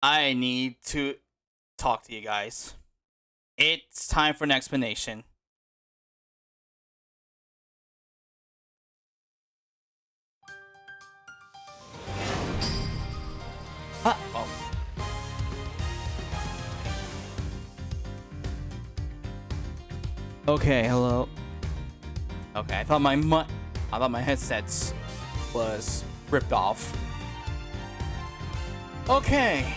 I need to talk to you guys. It's time for an explanation. Oh. Okay, hello. Okay, I thought my headsets was ripped off. Okay.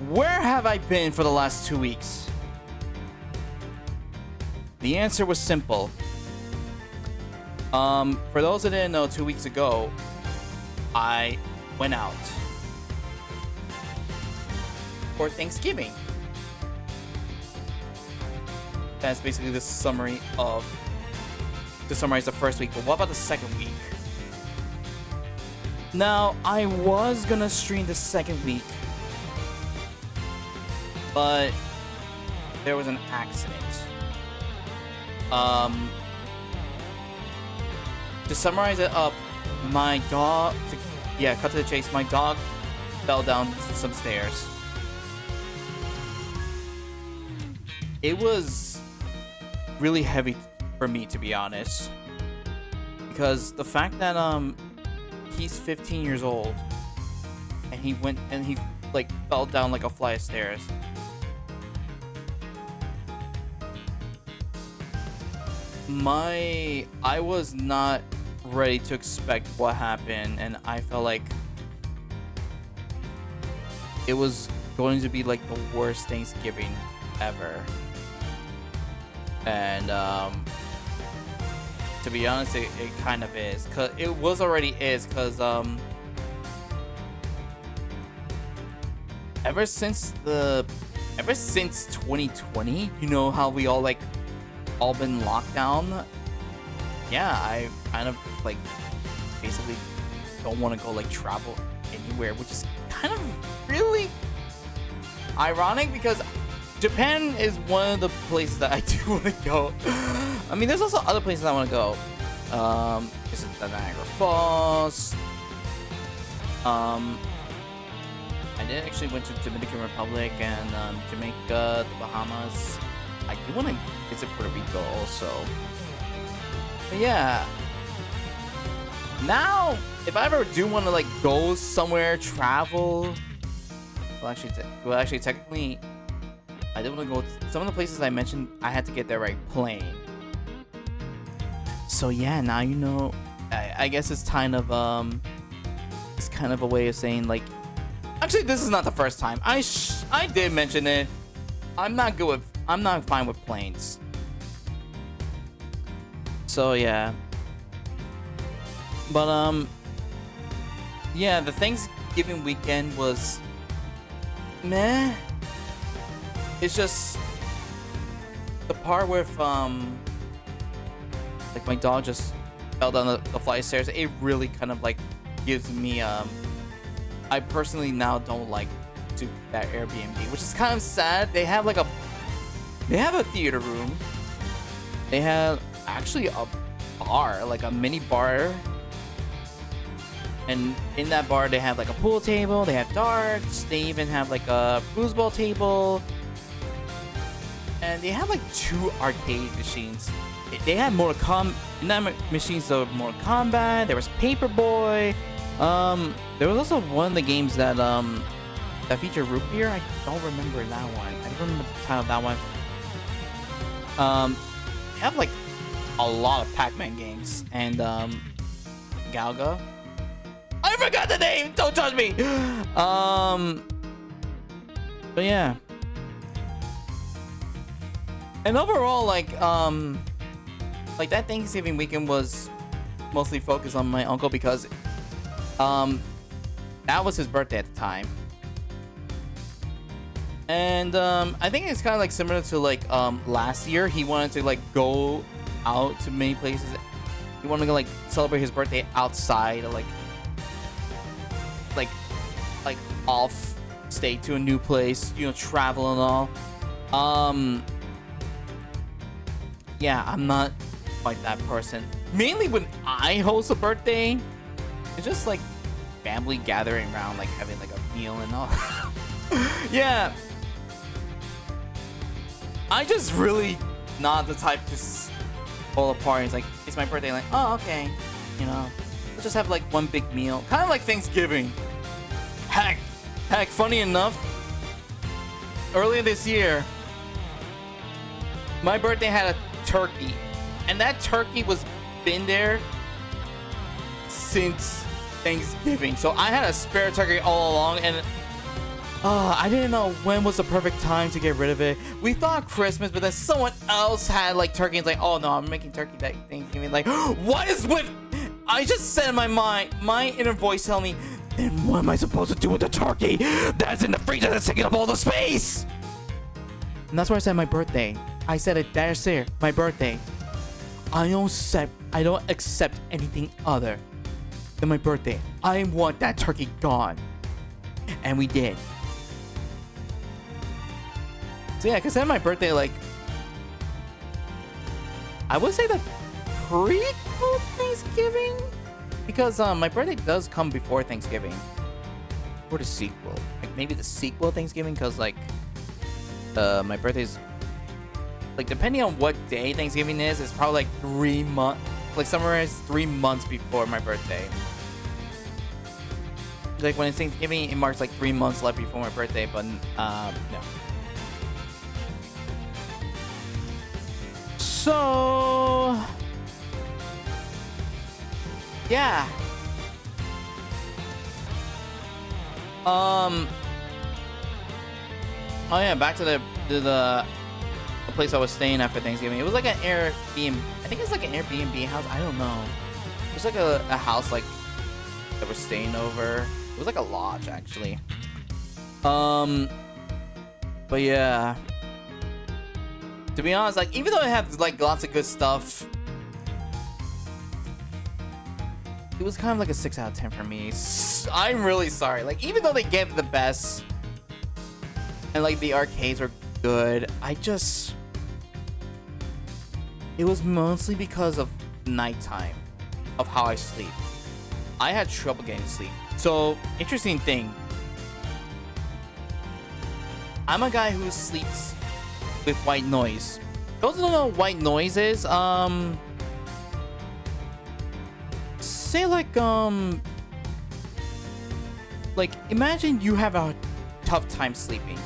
Where have I been for the last 2 weeks? The answer was simple. For those that didn't know, 2 weeks ago, I went out for Thanksgiving. That's basically the summary of to summarize the first week. But what about the second week? Now, I was gonna stream the second week, but there was an accident. To summarize it up, my dog, cut to the chase, my dog fell down some stairs. It was really heavy for me, to be honest, because the fact that he's 15 years old and he fell down like a flight of stairs. I was not ready to expect what happened, and I felt like it was going to be like the worst Thanksgiving ever. And to be honest, it kind of is, cause it was already is, cause ever since 2020, you know how we all been locked down. Yeah, I kind of basically don't want to go travel anywhere, which is kind of really ironic because Japan is one of the places that I do want to go. I mean, there's also other places I want to go. This is the Niagara Falls. I did actually went to Dominican Republic and Jamaica, the Bahamas. I do want to visit Puerto Rico also. But yeah. Now, if I ever do want to go somewhere, travel. Well, actually, technically, I did want to go. Some of the places I mentioned, I had to get there by plane. So yeah, now you know. I guess it's kind of a way of saying actually, this is not the first time. I did mention it. I'm not fine with planes. So yeah. But yeah, the Thanksgiving weekend was meh. It's just the part where my dog just fell down the flight of stairs. It really kind of gives me I personally now don't like to that Airbnb, which is kind of sad. They have a theater room. They have actually a bar, a mini bar. And in that bar, they have a pool table. They have darts. They even have a foosball table. And they have 2 arcade machines. They had Mortal Kombat. In that machines, there was Mortal Kombat. There was Paperboy. There was also one of the games that featured root beer. I don't remember that one. I don't remember the title of that one. They have a lot of Pac-Man games and Galga. I forgot the name. Don't touch me. But yeah. And overall, that Thanksgiving weekend was mostly focused on my uncle because that was his birthday at the time. And I think it's kind of similar to last year. He wanted to go out to many places. He wanted to celebrate his birthday outside, off state to a new place, travel and all. Yeah, I'm not like that person. Mainly when I host a birthday, it's just like family gathering around, like having like a meal and all. Yeah. I just really not the type to pull apart. It's like, it's my birthday. Like, oh, okay. You know, let's just have like one big meal. Kind of like Thanksgiving. Heck, funny enough, earlier this year, my birthday had a turkey. And that turkey was been there since Thanksgiving. So I had a spare turkey all along, and I didn't know when was the perfect time to get rid of it. We thought Christmas, but then someone else had like turkey. It's like, oh no, I'm making turkey that Thanksgiving. Like, what is with? I just said in my mind, my inner voice telling me, then what am I supposed to do with the turkey that's in the freezer that's taking up all the space? And that's why I said my birthday. I said it there, my birthday. I don't accept anything other than my birthday. I want that turkey gone. And we did. So yeah, because then my birthday, like, I would say the prequel Thanksgiving, because my birthday does come before Thanksgiving, or the sequel, like maybe the sequel Thanksgiving, because like my birthday's like, depending on what day Thanksgiving is, it's probably like 3 months, like somewhere is 3 months before my birthday. Like when it's Thanksgiving, it marks like 3 months left before my birthday, but no. So yeah. Oh yeah, back to the place I was staying at for Thanksgiving. It was like an Airbnb. I think it's like an Airbnb house. I don't know. It's like a house like that we're staying over. It was like a lodge actually. But yeah. To be honest, like even though it had like lots of good stuff, it was kind of like a 6 out of 10 for me. I'm really sorry. Like even though they gave the best and like the arcades were good, it was mostly because of nighttime, of how I sleep. I had trouble getting sleep. So interesting thing, I'm a guy who sleeps with white noise. Those who don't know what white noise is, say like imagine you have a tough time sleeping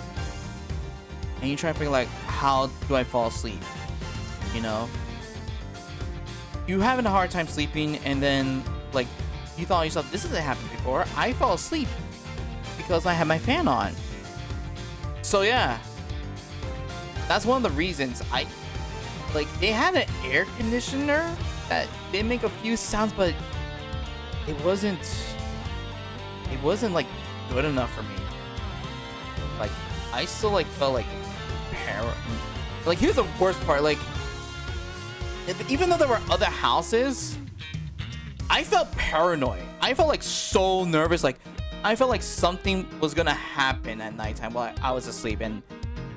and you try to figure like, how do I fall asleep? You know, you having a hard time sleeping, and then like you thought to yourself, this hasn't happened before. I fall asleep because I have my fan on. So yeah, that's one of the reasons they had an air conditioner that did make a few sounds, but it wasn't like good enough for me. Like I still like felt like like here's the worst part, like even though there were other houses, I felt paranoid. I felt like so nervous. Like I felt like something was gonna happen at nighttime while I was asleep, and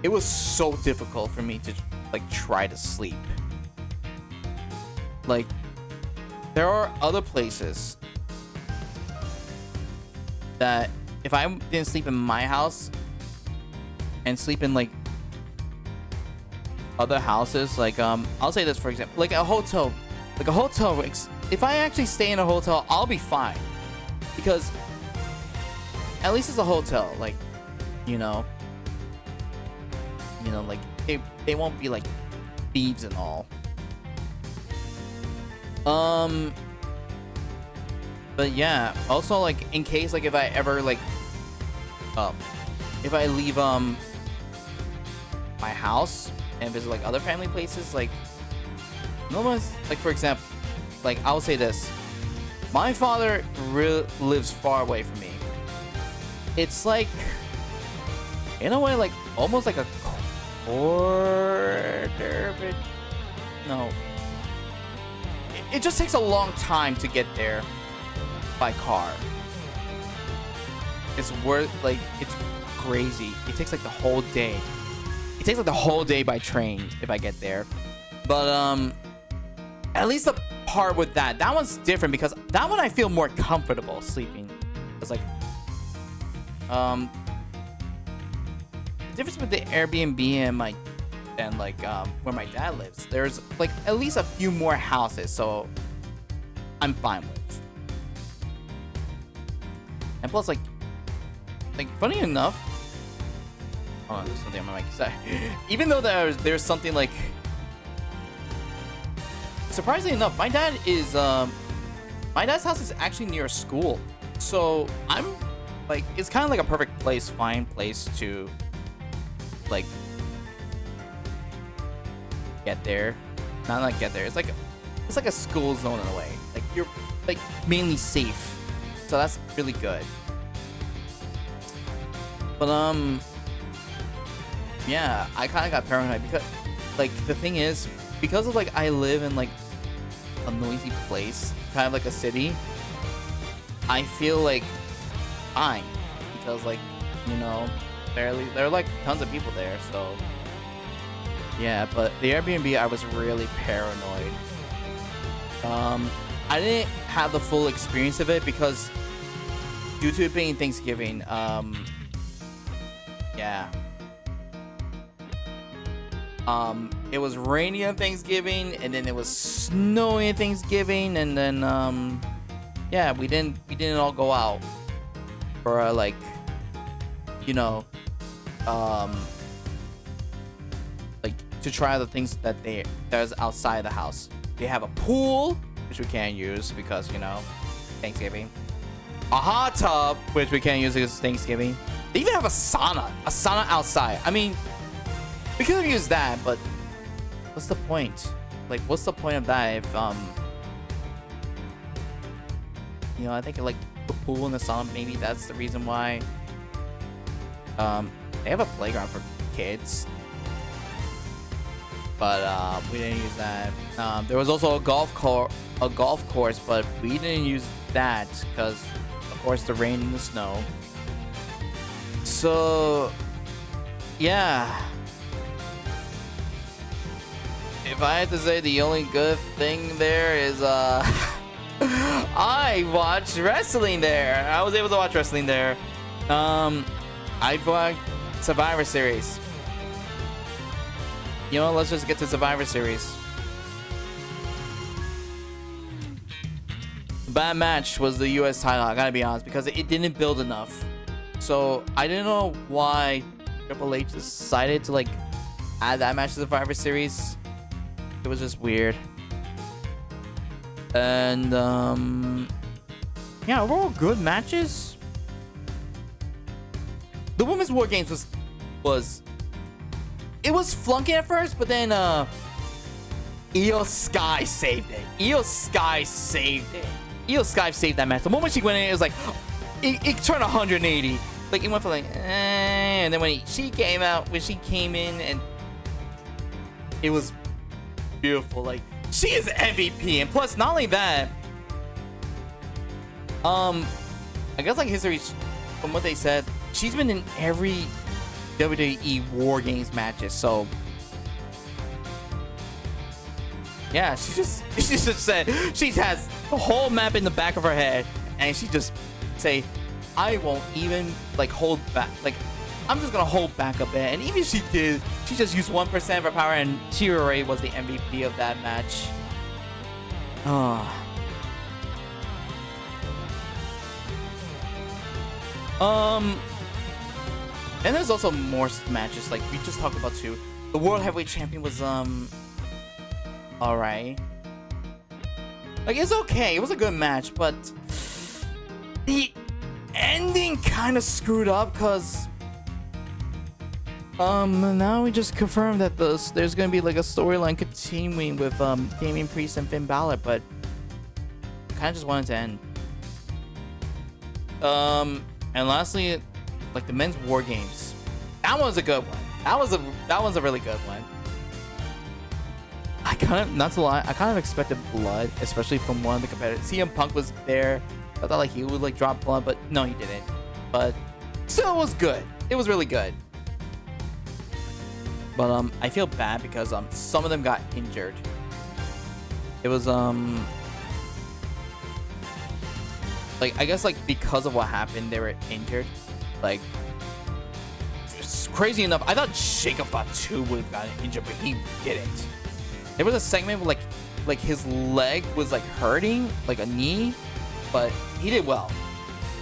it was so difficult for me to like try to sleep. Like there are other places that if I didn't sleep in my house and sleep in like other houses, like I'll say this for example, like a hotel, if I actually stay in a hotel, I'll be fine because at least it's a hotel. Like you know like they won't be like thieves and all. But yeah, also like in case like if I ever like if I leave my house and visit like other family places, like no one's like, for example, like I'll say this, my father lives far away from me. It's like in a way like almost like a quarter, but no, it just takes a long time to get there by car. It's crazy. It takes like the whole day. It takes like the whole day by train if I get there. But At least the part with that one's different because that one I feel more comfortable sleeping. It's like, the difference with the Airbnb and where my dad lives, there's like at least a few more houses, so I'm fine with. And plus, like funny enough, oh, there's something on my mic. Sorry. Even though there's something like, surprisingly enough, my dad's house is actually near a school, so I'm like, it's kind of like a perfect place, fine place to like get there. Not like get there. It's like a school zone in a way. Like you're like mainly safe, so that's really good. But yeah, I kind of got paranoid because like the thing is, because of like I live in like a noisy place, kind of like a city, I feel like fine because like, you know, there are like tons of people there, so yeah. But the Airbnb, I was really paranoid. I didn't have the full experience of it because due to it being Thanksgiving, yeah. It was rainy on Thanksgiving, and then it was snowy on Thanksgiving, and then yeah, we didn't all go out for like, you know, like to try the things there's outside the house. They have a pool, which we can't use because, you know, Thanksgiving. A hot tub, which we can't use because it's Thanksgiving. They even have a sauna outside. I mean, we could have used that, but what's the point? Like, what's the point of that if, you know, I think like the pool and the sauna, maybe that's the reason why. They have a playground for kids, but we didn't use that. There was also a golf course, but we didn't use that because, of course, the rain and the snow. So, yeah. If I had to say the only good thing there is, I watched wrestling there. I was able to watch wrestling there. I watched Survivor Series. You know, let's just get to Survivor Series. The bad match was the US title, I gotta be honest, because it didn't build enough. So I didn't know why Triple H decided to like add that match to Survivor Series. It was just weird. And yeah, overall good matches. The Women's War Games was it was flunky at first, but then Io Sky saved it. Io Sky saved that match. The moment she went in, it was like it turned 180. Like it went from like and then when she came in, and it was beautiful. Like, she is MVP, and plus not only that, I guess like history, from what they said, she's been in every WWE War Games matches. So yeah, she just said she has the whole map in the back of her head, and she just say, I won't even like hold back. Like, I'm just gonna hold back a bit. And even if she did, she just used 1% of her power, and Chiyorai was the MVP of that match. And there's also more matches. Like, we just talked about too. The World Heavyweight Champion was alright. Like, it's okay. It was a good match, but the ending kind of screwed up because now we just confirmed that there's gonna be like a storyline continuing with Damian Priest and Finn Balor, but I kind of just wanted to end. And lastly, like the men's War Games, that one's a good one. That one's a really good one. I kind of, not to lie, I kind of expected blood, especially from one of the competitors. CM Punk was there. I thought like he would like drop blood, but no, he didn't. But still, it was good. It was really good. But I feel bad because some of them got injured. It was like I guess like because of what happened, they were injured. Like it's crazy enough, I thought Jacob Fatu would have gotten injured, but he didn't. There was a segment where like his leg was like hurting, like a knee, but he did well.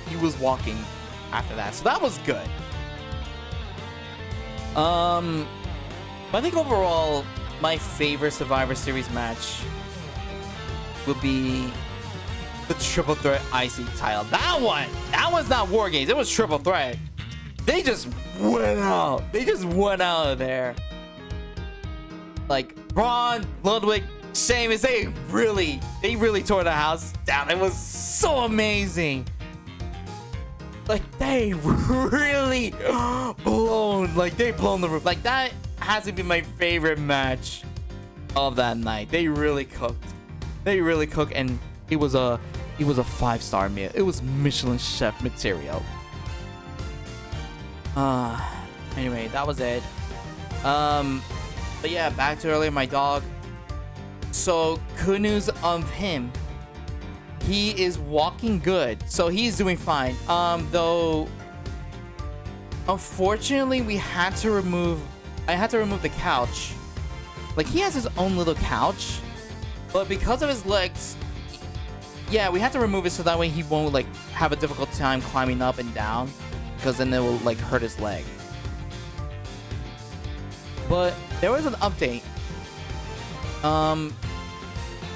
He was walking after that, so that was good. But I think overall, my favorite Survivor Series match would be the Triple Threat IC title. That was not War Games. It was Triple Threat. They just went out. They just went out of there. Like Braun, Ludwig, Sheamus, they really tore the house down. It was so amazing. Like they really blown the roof. Like that has to be my favorite match of that night. They really cooked. And it was a 5-star meal. It was Michelin chef material. Anyway, that was it. But yeah, back to earlier, my dog. So good news of him. He is walking good, so he's doing fine. Though, unfortunately, I had to remove the couch. Like he has his own little couch, but because of his legs, yeah, we had to remove it so that way he won't like have a difficult time climbing up and down, because then it will like hurt his leg. But there was an update.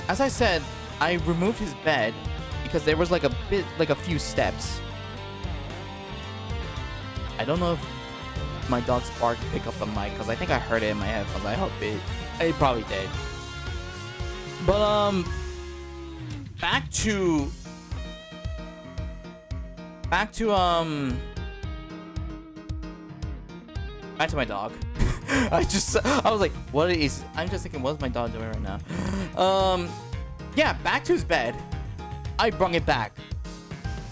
As I said, I removed his bed because there was like a few steps. I don't know if my dog's bark picked up the mic, because I think I heard it in my headphones. I hope it probably did. But back to my dog. I was like, I'm just thinking, what's my dog doing right now? Yeah, back to his bed. I brung it back.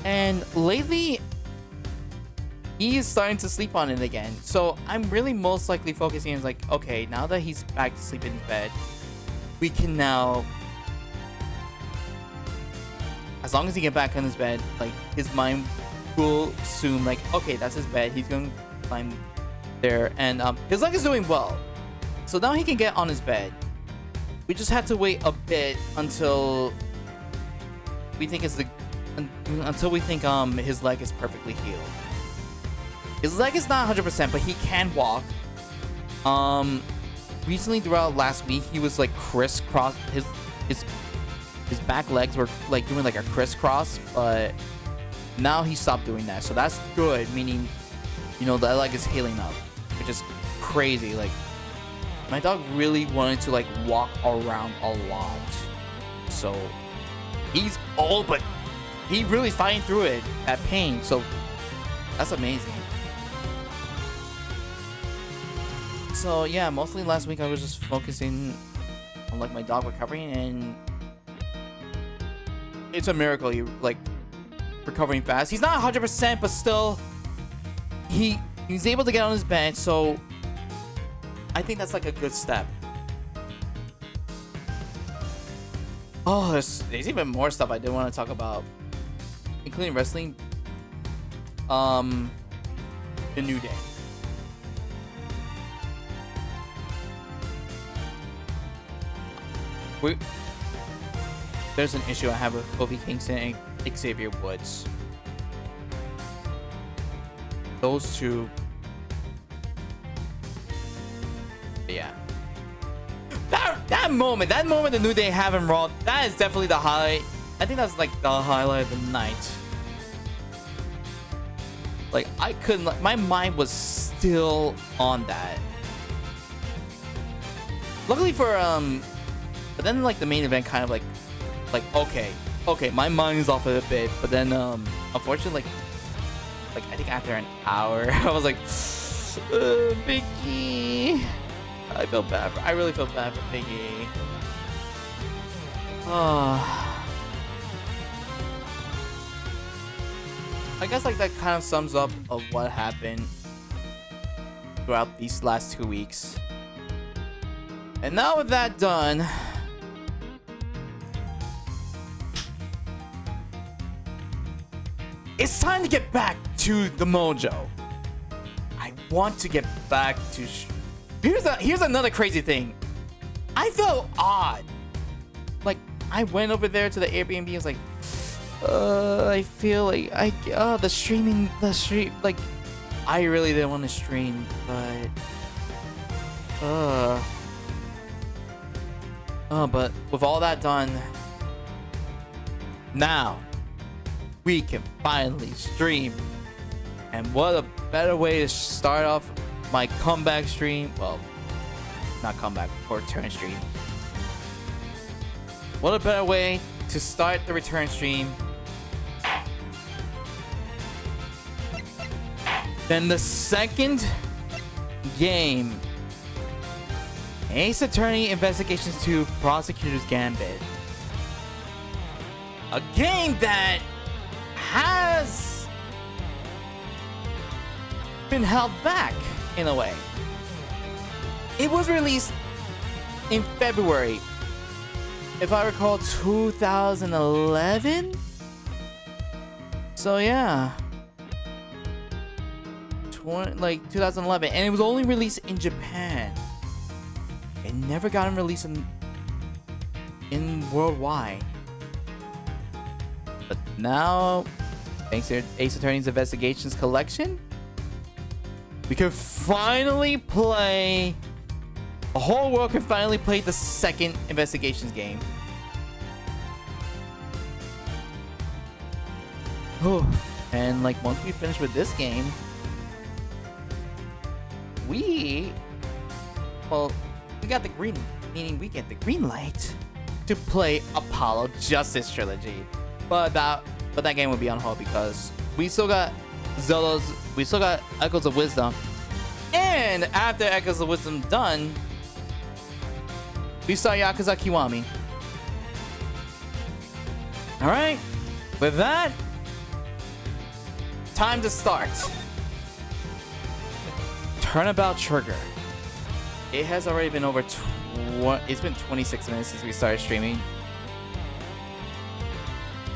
And lately, he is starting to sleep on it again. So I'm really most likely focusing on like, okay, now that he's back to sleep in his bed, we can now, as long as he get back on his bed, like his mind will assume like, okay, that's his bed. He's going to climb there, and his leg is doing well. So now he can get on his bed. We just have to wait a bit until we think his leg is perfectly healed. His leg is not 100%, but he can walk. Recently throughout last week, he was like crisscross. His back legs were like doing like a crisscross, but now he stopped doing that. So that's good, meaning, you know, the leg is healing up, which is crazy. Like, my dog really wanted to like walk around a lot. So he's old, but he really fighting through it at pain. So that's amazing. So yeah, mostly last week I was just focusing on like my dog recovering, and it's a miracle he like recovering fast. He's not 100%, but still he's able to get on his bed, so I think that's like a good step. Oh, there's even more stuff I did want to talk about, including wrestling. The New Day. There's an issue I have with Kofi Kingston and Xavier Woods. Those two. Yeah. That moment the New Day have in Raw, that is definitely the highlight. I think that's like the highlight of the night. Like, I couldn't, my mind was still on that. Luckily for but then like the main event kind of like okay, my mind is off of it a bit, but then unfortunately like I think after an hour I was like, Biggie. I really feel bad for Biggie. I guess like that kind of sums up of what happened throughout these last 2 weeks. And now with that done, It's time to get back to the mojo. I want to get back to. Here's another crazy thing. I felt odd. Like I went over there to the Airbnb and was like, I feel like the stream. Like I really didn't want to stream, but with all that done, now we can finally stream. And what a better way to start off my comeback stream. Well, not comeback, or return stream. What a better way to start the return stream than the second game, Ace Attorney Investigations 2 Prosecutor's Gambit. A game that has been held back in a way. It was released in February, if I recall, 2011. So yeah, 2011, and it was only released in Japan. It never got released in worldwide. But now, thanks to Ace Attorney's Investigations collection, we can finally play. The whole world can finally play the second Investigations game. And like once we finish with this game, we got the green, meaning we get the green light to play Apollo Justice Trilogy. But that game would be on hold because we still got Echoes of Wisdom, and after Echoes of Wisdom done, we start Yakuza Kiwami. All right, with that, time to start. Turnabout Trigger. It has already been over it's been 26 minutes since we started streaming.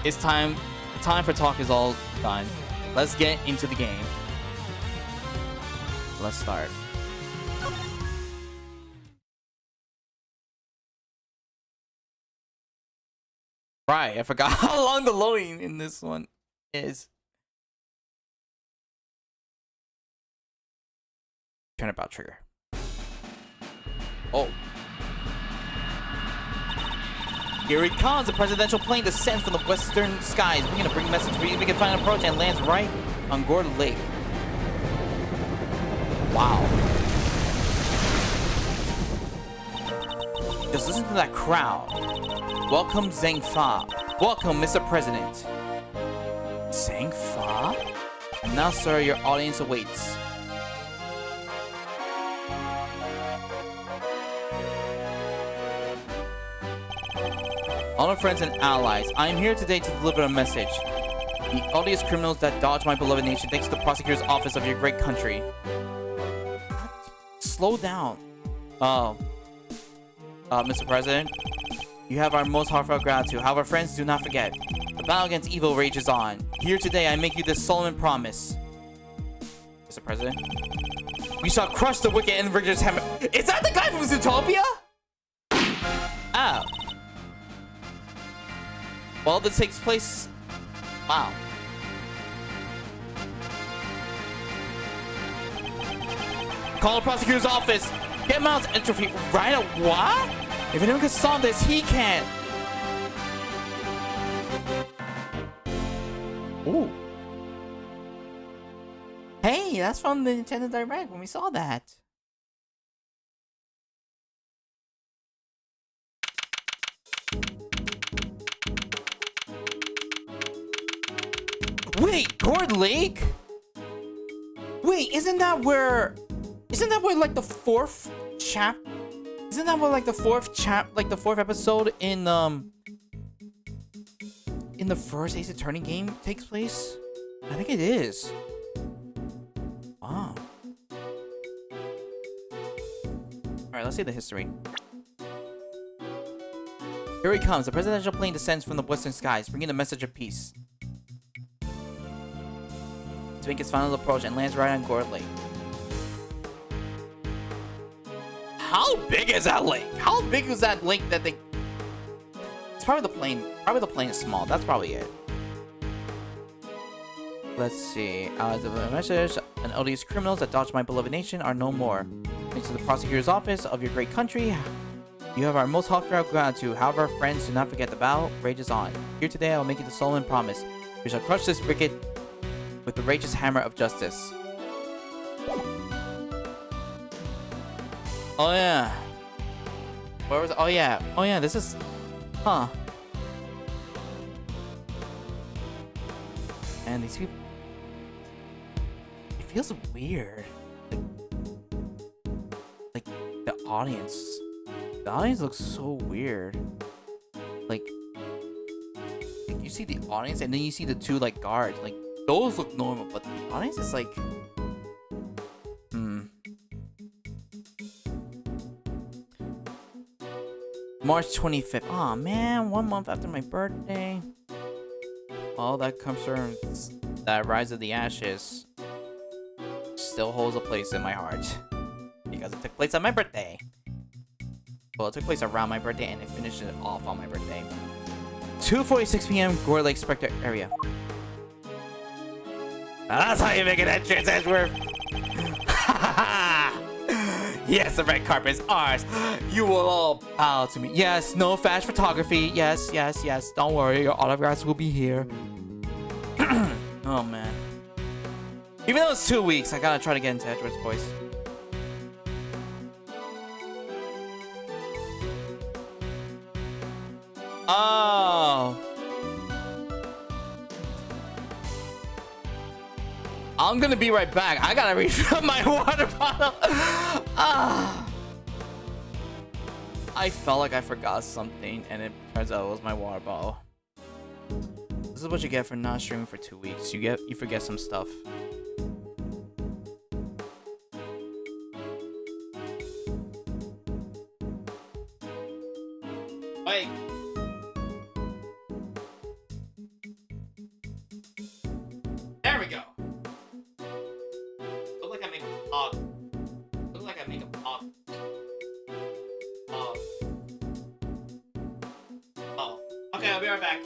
It's time for talk is all done. Let's get into the game. Let's start. Right, I forgot how long the loading in this one is. Turnabout Trigger. Oh. Here it comes. The presidential plane descends from the western skies, bringing a message for you. We can find an approach and lands right on Gourd Lake. Wow. Just listen to that crowd. Welcome, Zhang Fa. Welcome, Mr. President. Zhang Fa? Now, sir, your audience awaits. Honor friends and allies, I am here today to deliver a message. The odious criminals that dodge my beloved nation thanks to the prosecutor's office of your great country. Slow down. Mr. President, you have our most heartfelt gratitude. However, friends, do not forget, the battle against evil rages on. Here today, I make you this solemn promise. Mr. President, we shall crush the wicked and rigorous hammer. Is that the guy from Zootopia? Oh. Well, this takes place. Wow. Call the prosecutor's office. Get Miles Entropy right at what? If anyone can solve this, he can. Ooh. Hey, that's from the Nintendo Direct when we saw that. Wait, Gourd Lake? Wait, isn't that where like the fourth chap? Isn't that where like the fourth episode in the first Ace Attorney game takes place? I think it is. Wow. Alright, let's see the history. Here he comes. The presidential plane descends from the western skies, bringing a message of peace. to make its final approach and lands right on Gourd Lake. How big is that lake? How big is that lake that they... It's probably the plane. Probably the plane is small. That's probably it. Let's see. The message. And odious criminals that dodged my beloved nation are no more. Thanks to the prosecutor's office of your great country, you have our most heartfelt gratitude. However, friends, do not forget the battle rages on. Here today, I will make you the solemn promise. We shall crush this wicked with the righteous hammer of justice. Oh yeah. Where was? Oh yeah. Oh yeah. This is. Huh. And these people. It feels weird. Like the audience. The audience looks so weird. Like you see the audience and then you see the two like guards. Like those look normal, but the audience is like March 25th. Aw, man, 1 month after my birthday. All that concerns that Rise of the Ashes still holds a place in my heart. Because it took place on my birthday. Well, it took place around my birthday and it finished it off on my birthday. 2:46 p.m. Gourd Lake Spectre area. That's how you make an entrance, Edgeworth. Yes, the red carpet is ours. You will all bow to me. Yes, no flash photography. Yes, yes, yes. Don't worry, your autographs will be here. Oh man. Even though it's 2 weeks, I gotta try to get into Edgeworth's voice. Oh. I'm gonna be right back. I gotta refill my water bottle. I felt like I forgot something, and it turns out it was my water bottle. This is what you get for not streaming for 2 weeks. You forget some stuff. Wait. There we go. Look like I make a pop. Look like I make a pop. Oh. Okay, I'll be right back.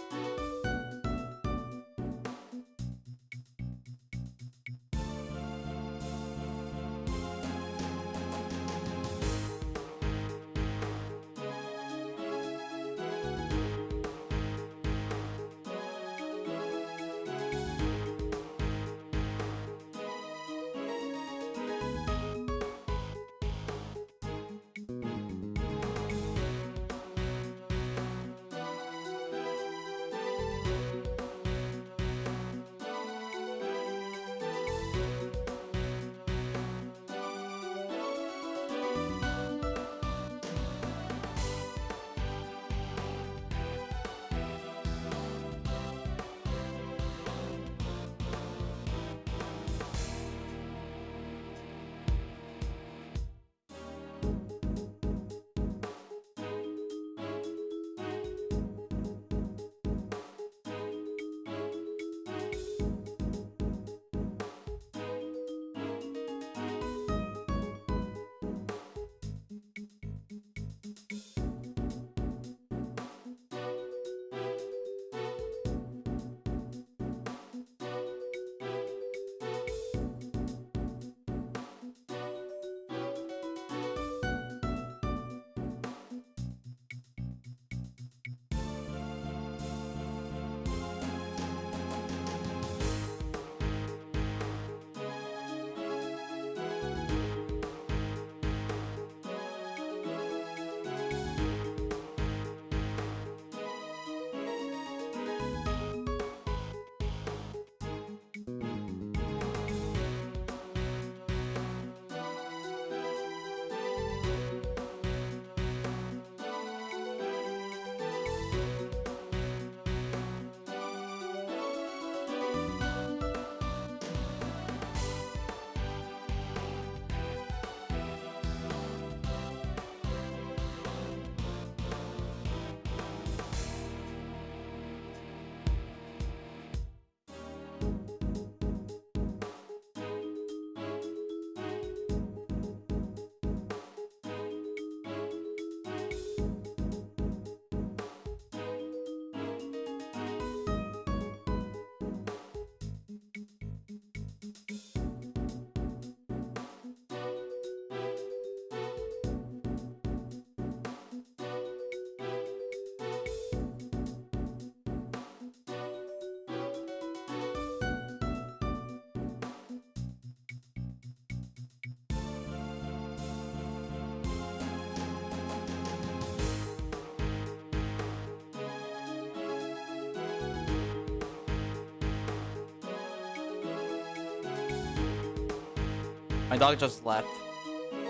My dog just left.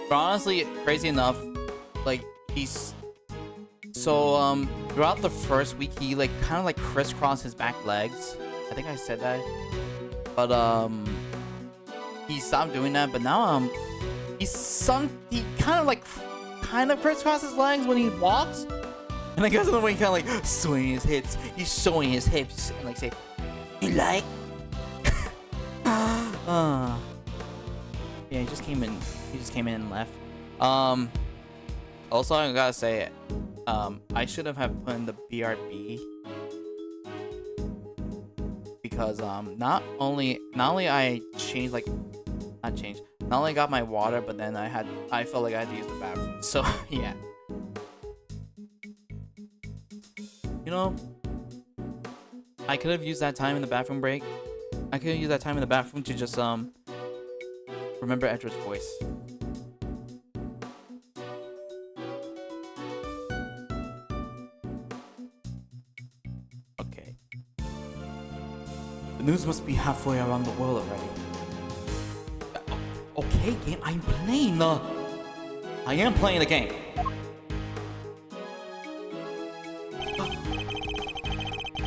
But honestly, crazy enough, like he's throughout the first week he like kind of like crisscrossed his back legs. I think I said that. But he stopped doing that, but now he kind of crisscrosses his legs when he walks. And I guess when he kind of like swinging his hips, he's showing his hips and like say, "You like?" Yeah, he just came in. He just came in and left. Also, I gotta say, I should have put in the BRB because not only I changed not only got my water, but then I felt like I had to use the bathroom. So yeah. You know, I could have used that time in the bathroom break. I could have used that time in the bathroom to just remember Edward's voice. Okay. The news must be halfway around the world already. Okay, game. I am playing the game.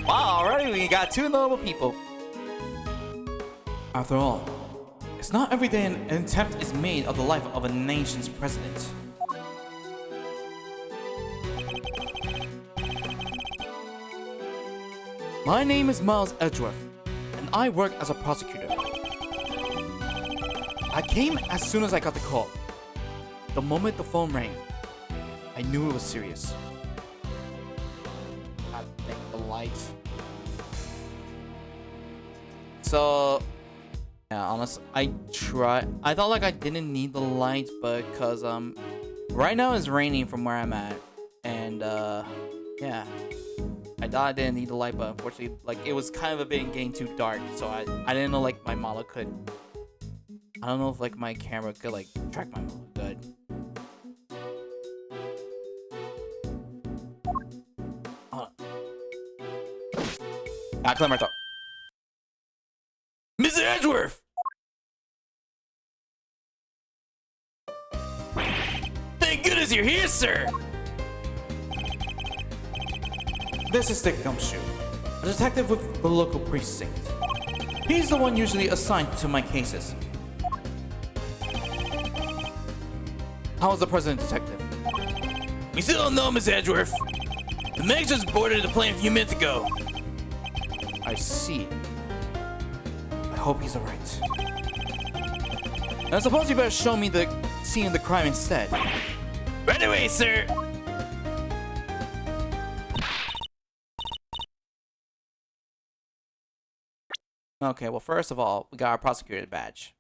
Wow, already we got 2 notable people. After all, it's not every day an attempt is made of the life of a nation's president. My name is Miles Edgeworth, and I work as a prosecutor. I came as soon as I got the call. The moment the phone rang, I knew it was serious. God dang the lights. So, yeah, honestly, I thought like I didn't need the lights, but cause right now it's raining from where I'm at, and yeah, I thought I didn't need the light, but unfortunately, like it was kind of a bit getting too dark, so I didn't know like my model could. I don't know if like my camera could like track my model good. Clemer talk. Mr. Edgeworth! Thank goodness you're here, sir! This is Dick Gumshoe, a detective with the local precinct. He's the one usually assigned to my cases. How is the president, detective? We still don't know, Miss Edgeworth. The Megs just boarded the plane a few minutes ago. I see. I hope he's alright. And I suppose you better show me the scene of the crime instead. Right away, sir! Okay, well, first of all, we got our prosecutor badge.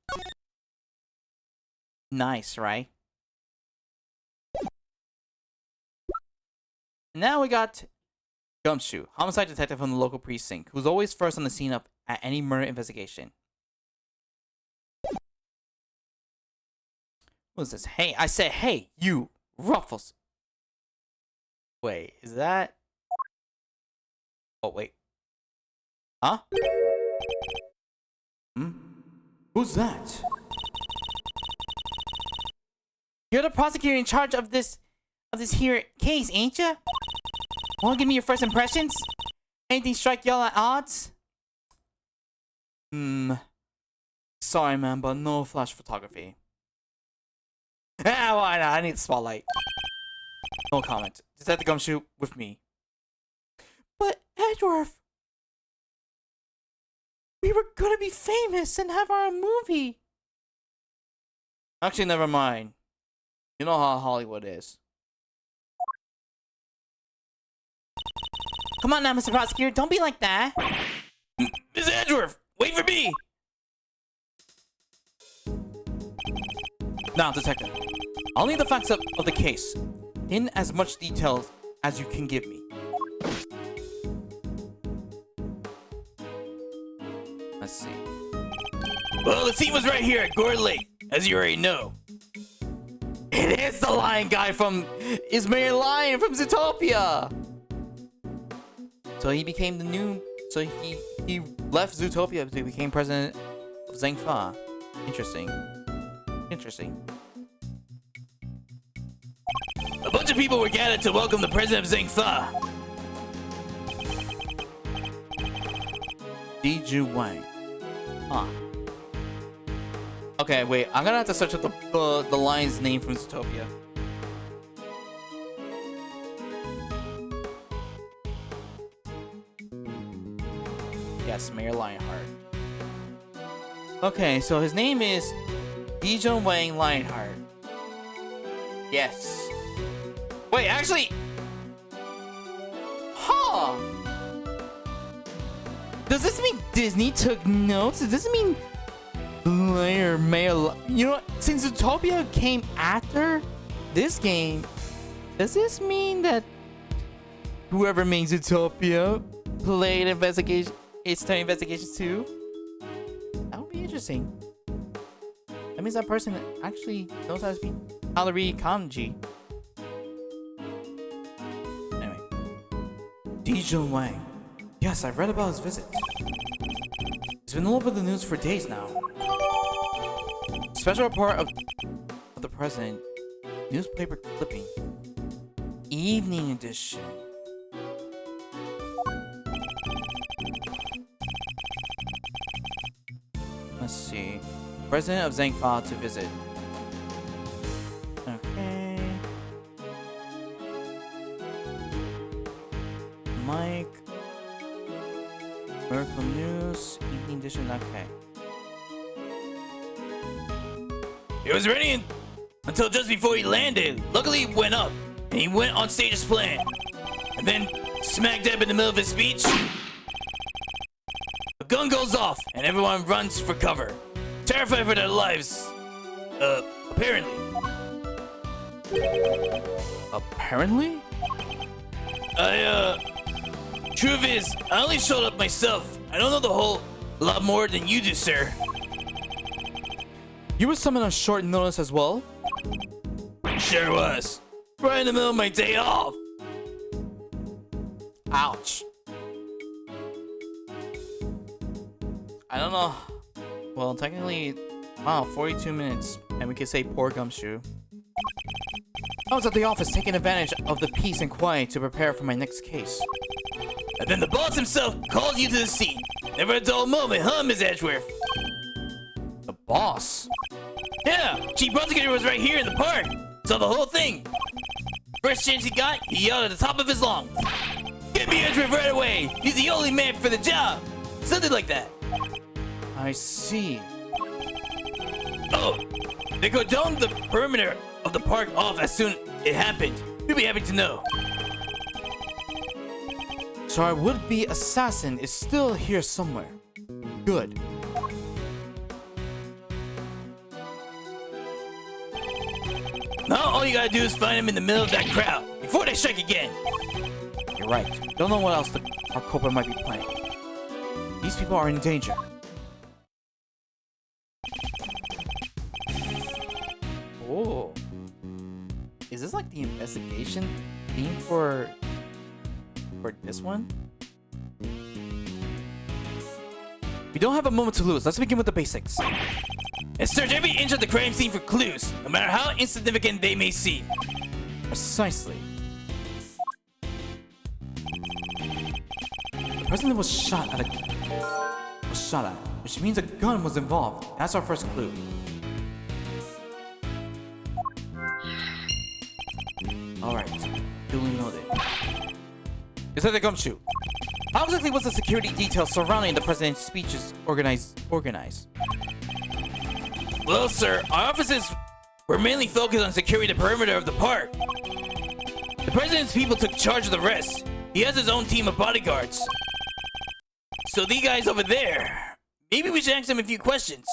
Nice, right? Now we got Gumshoe, homicide detective from the local precinct, who's always first on the scene of at any murder investigation. What's this? Hey, I said, hey, you, Ruffles. Wait, is that? Oh, wait. Huh? Who's that? You're the prosecutor in charge of this here case, ain't ya? Wanna give me your first impressions? Anything strike y'all at odds? Sorry, man, but no flash photography. Why not? I need the spotlight. No comment. Detective Gumshoe with me. But Edgeworth, we were gonna be famous and have our own movie. Actually, never mind. You know how Hollywood is. Come on now, Mr. Prosecutor, don't be like that. Miss Edgeworth, wait for me! Now, detective, I'll need the facts of the case, in as much detail as you can give me. Let's see. Well, the scene was right here at Gore Lake, as you already know. It is the lion guy from Ismail Lion from Zootopia! So he became the new... So he left Zootopia to become president of Zhang Fa. Interesting. Interesting. A bunch of people were gathered to welcome the president of Zhengfa. Diju Wang. Huh. Okay, wait. I'm gonna have to search up the lion's name from Zootopia. Yes, Mayor Lionheart. Okay, so his name is Diju Wang Lionheart. Yes. Wait, actually... Huh! Does this mean Disney took notes? Does this mean Mayor... You know what? Since Zootopia came after this game, does this mean that whoever made Zootopia played Investigation... It's Time Investigations 2? That would be interesting. That means that person actually knows how to read kanji. Anyway. Diju Wang. Yes, I've read about his visit. He's been all over the news for days now. Special report of the president. Newspaper clipping. Evening edition. Let's see. President of Zhengfa to visit. Okay. Mike. Miracle News. Evening edition. Okay. He was ready until just before he landed. Luckily, he went up and he went on stage as planned. And then, smack dab in the middle of his speech, a gun goes off and everyone runs for cover, terrified for their lives. Apparently. Apparently? Truth is, I only showed up myself. I don't know the whole lot more than you do, sir. You were summoned on short notice as well? Sure was. Right in the middle of my day off. Ouch. I don't know. Well, technically, wow, 42 minutes. And we could say poor Gumshoe. I was at the office taking advantage of the peace and quiet to prepare for my next case. And then the boss himself called you to the scene. Never a dull moment, huh, Ms. Edgeworth? The boss? Yeah, Chief Prosecutor was right here in the park. Saw the whole thing. First chance he got, he yelled at the top of his lungs. Get me Edgeworth right away. He's the only man for the job. Something like that. I see. Oh, they cordoned the perimeter of the park off as soon as it happened. You'll be happy to know. So our would-be assassin is still here somewhere. Good. Now all you gotta do is find him in the middle of that crowd before they strike again. You're right. Don't know what else our culprit might be planning. These people are in danger. Oh. Is this like the investigation theme for this one? We don't have a moment to lose. Let's begin with the basics. And search every inch of the crime scene for clues, no matter how insignificant they may seem. Precisely. The president was shot at, which means a gun was involved. That's our first clue. Alright, duly noted. Detective Gumshoe, how exactly was the security detail surrounding the president's speeches organized? Well, sir, our offices were mainly focused on securing the perimeter of the park. The president's people took charge of the rest. He has his own team of bodyguards. So these guys over there, maybe we should ask them a few questions.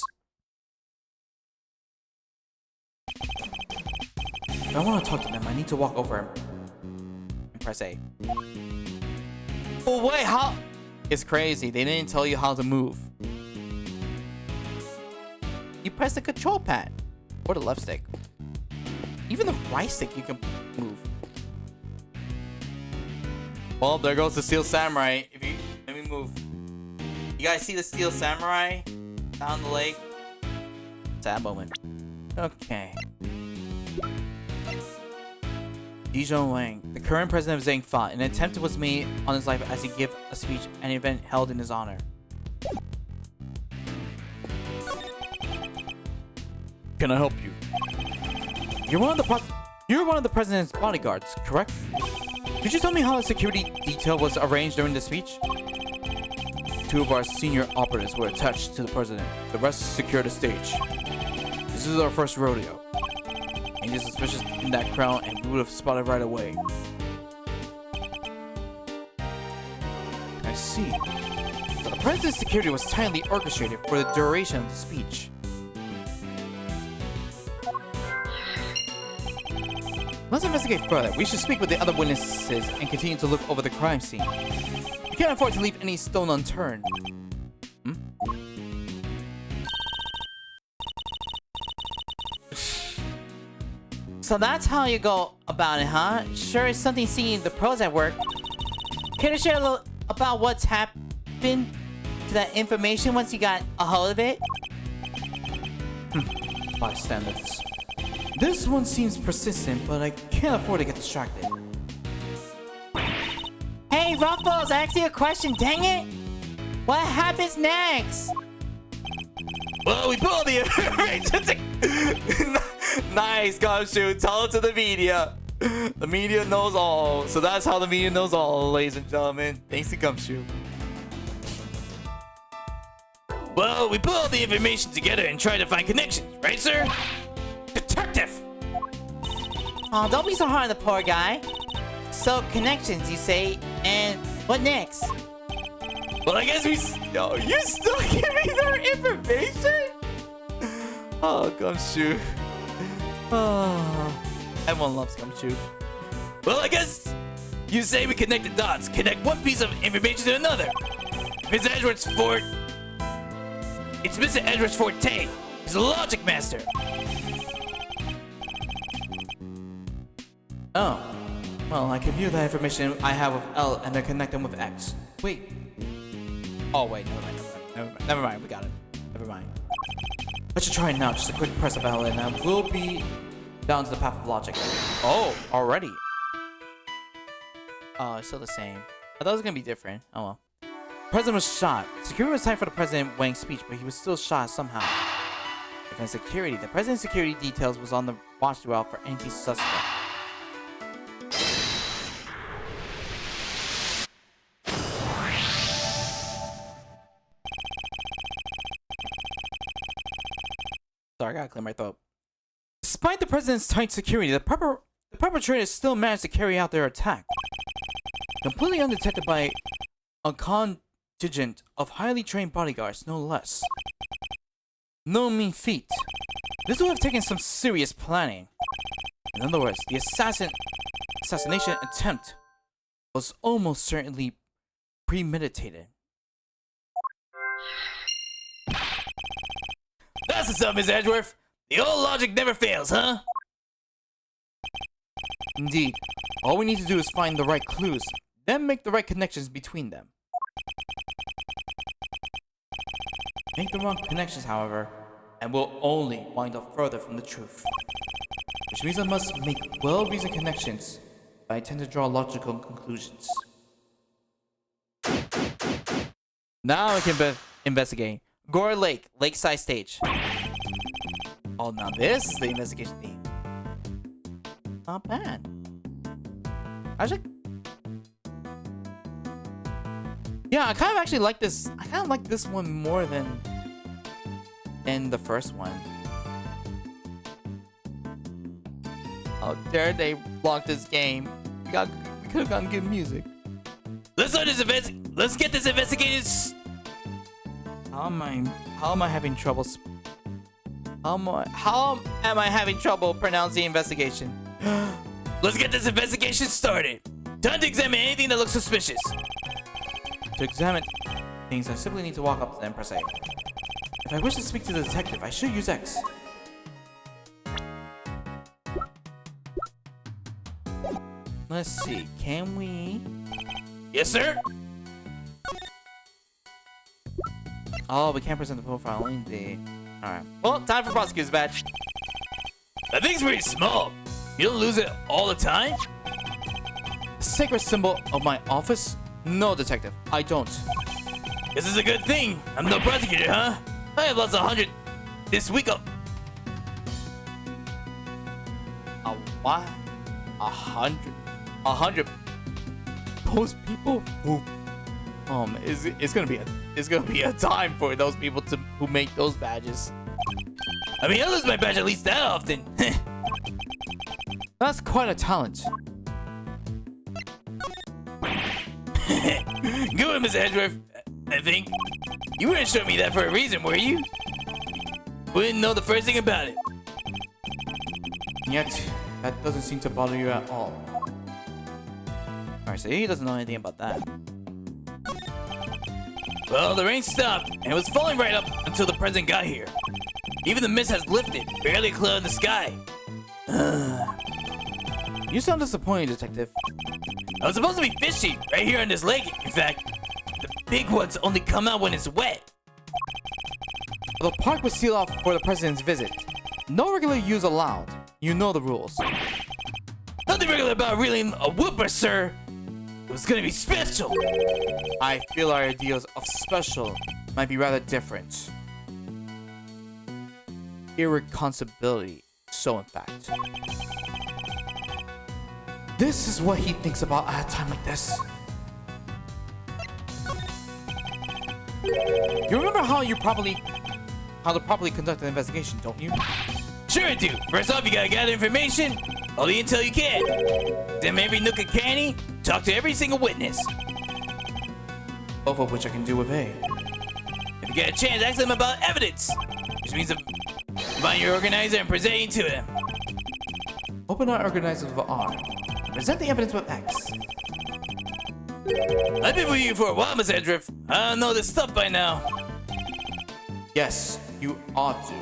If I want to talk to them, I need to walk over and press A. Oh wait, how? It's crazy. They didn't tell you how to move. You press the control pad or the left stick. Even the right stick you can move. Well, there goes the Steel Samurai. Let me move. You guys see the Steel Samurai down the lake? Sad moment. Okay. Dijon Wang, the current president of Zhang fought. An attempt was made on his life as he gave a speech at an event held in his honor. Can I help you? You're one of the president's bodyguards, correct? Could you tell me how the security detail was arranged during the speech? 2 of our senior operatives were attached to the president. The rest secured the stage. This is our first rodeo. Anything suspicious in that crowd and we would have spotted right away. I see. So the president's security was tightly orchestrated for the duration of the speech. Let's investigate further. We should speak with the other witnesses and continue to look over the crime scene. We can't afford to leave any stone unturned. So that's how you go about it, huh? Sure is something seeing the pros at work. Care to share a little about what's happened to that information once you got a hold of it? By standards. This one seems persistent, but I can't afford to get distracted. Hey, Ruffles, I asked you a question, dang it! What happens next? Well, we put all the information. Nice, Gumshoe. Tell it to the media. The media knows all. So that's how the media knows all, ladies and gentlemen. Thanks to Gumshoe. Well, we put all the information together and try to find connections, right, sir? Detective! Oh, don't be so hard on the poor guy. So, connections, you say, and what next? Well, I guess Yo, you still giving their information? Oh, Gumshoe. Oh, everyone loves Gumshoe. Well, I guess you say we connect the dots. Connect one piece of information to another. Mr. Edward's forte. It's Mr. Edward's forte. He's a logic master. Oh. Well, I can view the information I have with L and then connect them with X. Wait. Oh, wait. Never mind. We got it. Never mind. Let's just try it now. Just a quick press of L and I will be down to the path of logic. Oh, already. Oh, it's still the same. I thought it was going to be different. Oh, well. The president was shot. Security was timed for the President Wang's speech, but he was still shot somehow. Defense security. The president's security details was on the watch throughout for any suspect. Sorry, I gotta clear my throat. Despite the president's tight security, the perpetrators still managed to carry out their attack. Completely undetected by a contingent of highly trained bodyguards, no less. No mean feat. This would have taken some serious planning. In other words, the assassination attempt was almost certainly premeditated. That's what's up, Miss Edgeworth. The old logic never fails, huh? Indeed. All we need to do is find the right clues, then make the right connections between them. Make the wrong connections, however, and we'll only wind up further from the truth. Which means I must make well-reasoned connections, but I tend to draw logical conclusions. Now I can investigate. Gore Lake, Lakeside Stage. Oh, now this is the investigation theme. Not bad. Yeah, I kind of actually like this. I kind of like this one more than the first one. How dare they block this game? We could have gotten good music. Let's get this investigation. How am I having trouble? How am I having trouble pronouncing investigation? Let's get this investigation started. Time to examine anything that looks suspicious. To examine things, I simply need to walk up to them per se. If I wish to speak to the detective, I should use X. Let's see, can we? Yes, sir. Oh, we can't present the profile, only the... Alright. Well, time for prosecutor's badge. That thing's pretty small. You don't lose it all the time? Sacred symbol of my office? No, detective, I don't. This is a good thing. I'm no prosecutor, huh? I have lost 100 this week. A what? 100? 100? Those people who it's gonna be a time for those people who make those badges. I mean, I lose my badge at least that often. That's quite a talent. Go ahead, Miss Edgeworth. I think you wouldn't show me that for a reason, were you? Wouldn't know the first thing about it. Yet, that doesn't seem to bother you at all. Alright, so he doesn't know anything about that. Well, the rain stopped, and it was falling right up until the president got here. Even the mist has lifted, barely a cloud in the sky. You sound disappointed, detective. I was supposed to be fishing right here on this lake. In fact, the big ones only come out when it's wet. The park was sealed off for the president's visit. No regular use allowed. You know the rules. Nothing regular about reeling a whooper, sir. It was gonna be special. I feel our ideas of special might be rather different. Irreconcilability, so in fact. This is what he thinks about at a time like this. You remember how to properly conduct an investigation, don't you? Sure I do. First off, you gotta gather information, all the intel you can. Then every nook and cranny, talk to every single witness. Both of which I can do with A. If you get a chance, ask them about evidence, which means find your organizer and presenting to him. Open our organizer with R. Present the evidence with X. I've been with you for a while, Miss Edgeworth. I don't know this stuff by now. Yes, you ought to.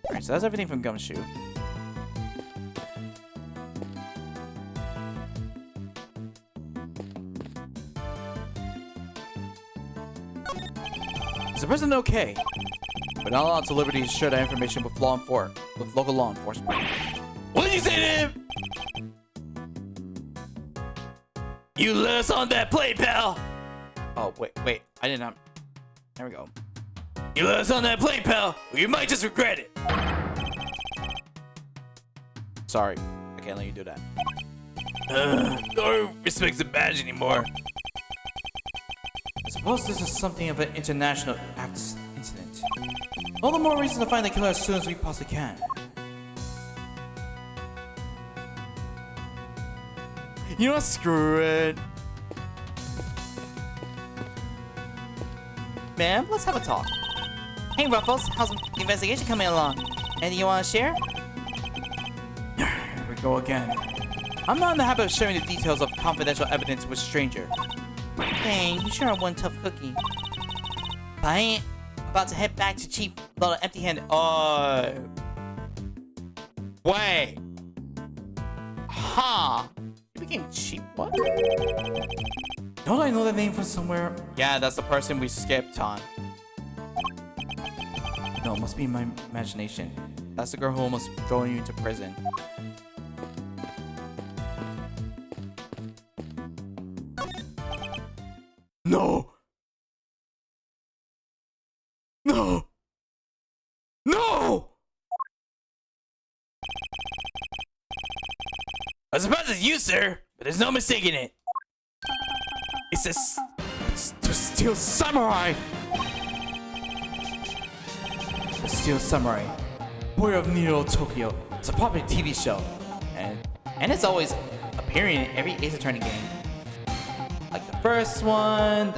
Alright, so that's everything from Gumshoe. Is the president okay? We're not allowed to liberty to share that information with local law enforcement. What did you say to him? You let us on that plane, pal! Oh, wait, I did not. There we go. You let us on that plane, pal, or you might just regret it. Sorry, I can't let you do that. No one respects the badge anymore. I suppose this is something of an international incident. All the more reason to find the killer as soon as we possibly can. You know what? Screw it. Ma'am, let's have a talk. Hey, Ruffles, how's the investigation coming along? Anything you want to share? Here we go again. I'm not in the habit of sharing the details of confidential evidence with strangers. Dang, you sure are one tough cookie. But I ain't about to head back to Chief Lotta empty-handed. Wait. Huh. You became Chief what? Don't I know that name from somewhere? Yeah, that's the person we skipped on. No, it must be my imagination. That's the girl who almost threw you into prison. No! No! No! I suppose it's you, sir, but there's no mistaking it. It's the Steel Samurai! The Steel Samurai, Warrior of Neo Tokyo. It's a popular TV show, and it's always appearing in every Ace Attorney game. Like the first one,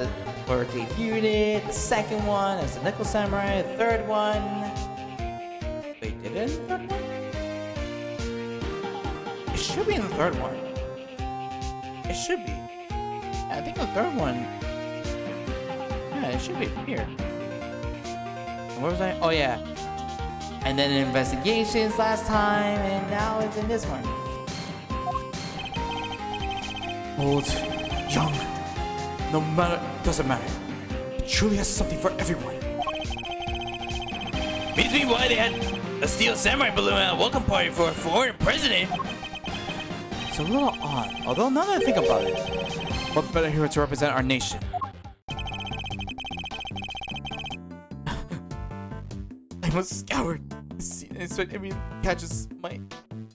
where it debuted it, the second one is the Nickel Samurai, the third one. Wait, did it in the third one? It should be in the third one. It should be. I think the third one. Yeah, it should be here. Where was I? Oh yeah. And then Investigations last time, and now it's in this one. Old, young, no matter, doesn't matter. It truly has something for everyone. Means me why they had A steel samurai balloon at a welcome party for a foreign president? It's a little odd, although now that I think about it, what better hero to represent our nation? I must scour the scene and inspect every catches my...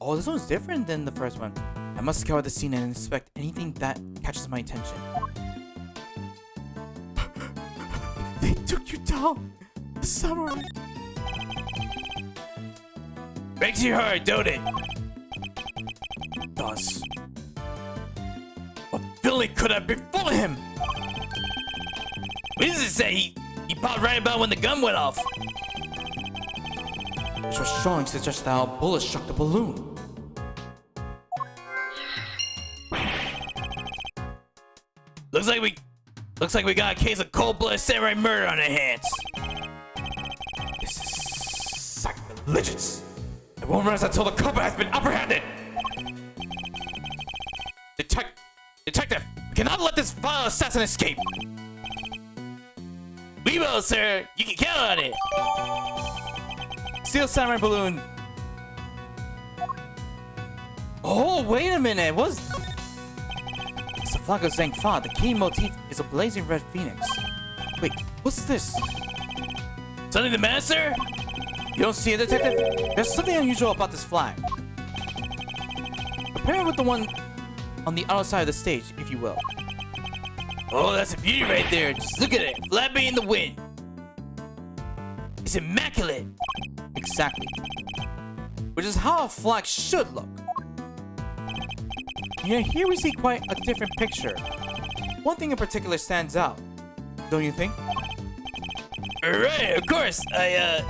Oh, this one's different than the first one. I must scour the scene and inspect anything that catches my attention. They took you down! The samurai! Breaks your heart, don't it? It does. What villain could have befallen him? What does it say? He popped right about when the gun went off. Visual showing suggests that a bullet struck the balloon. Looks like we got a case of cold-blooded samurai murder on our hands. This is sacrilegious. It won't rest until the culprit has been apprehended. Detective, we cannot let this vile assassin escape. We will, sir. You can count on it. Steel samurai balloon. Oh, wait a minute. What's... It's the flag of Zhang Fa. The key motif is a blazing red phoenix. Wait, what's this? Something the matter, sir? You don't see it, detective? There's something unusual about this flag. Compare it with the one on the outer side of the stage, if you will. Oh, that's a beauty right there. Just look at it, flapping in the wind. It's immaculate. Exactly. Which is how a flag should look. Yeah, here we see quite a different picture. One thing in particular stands out, don't you think? Right, of course. I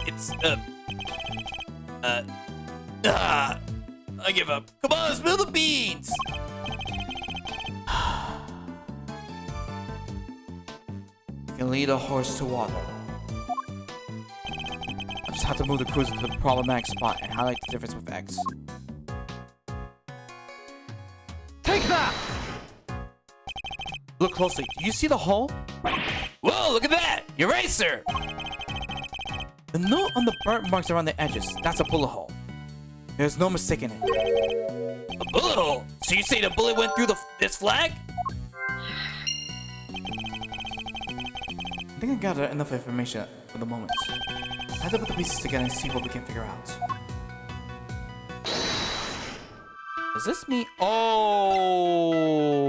give up. Come on, spill the beans. You can lead a horse to water. I just have to move the cruiser to the problematic spot and highlight the difference with X. Take that! Look closely. Do you see the hole? Whoa, look at that. You're right, sir. The note on the burnt marks around the edges, that's a bullet hole. There's no mistaking it. A bullet hole? So you say the bullet went through this flag? I think I gathered enough information for the moment. I have to put the pieces together and see what we can figure out. Does this mean... Oh...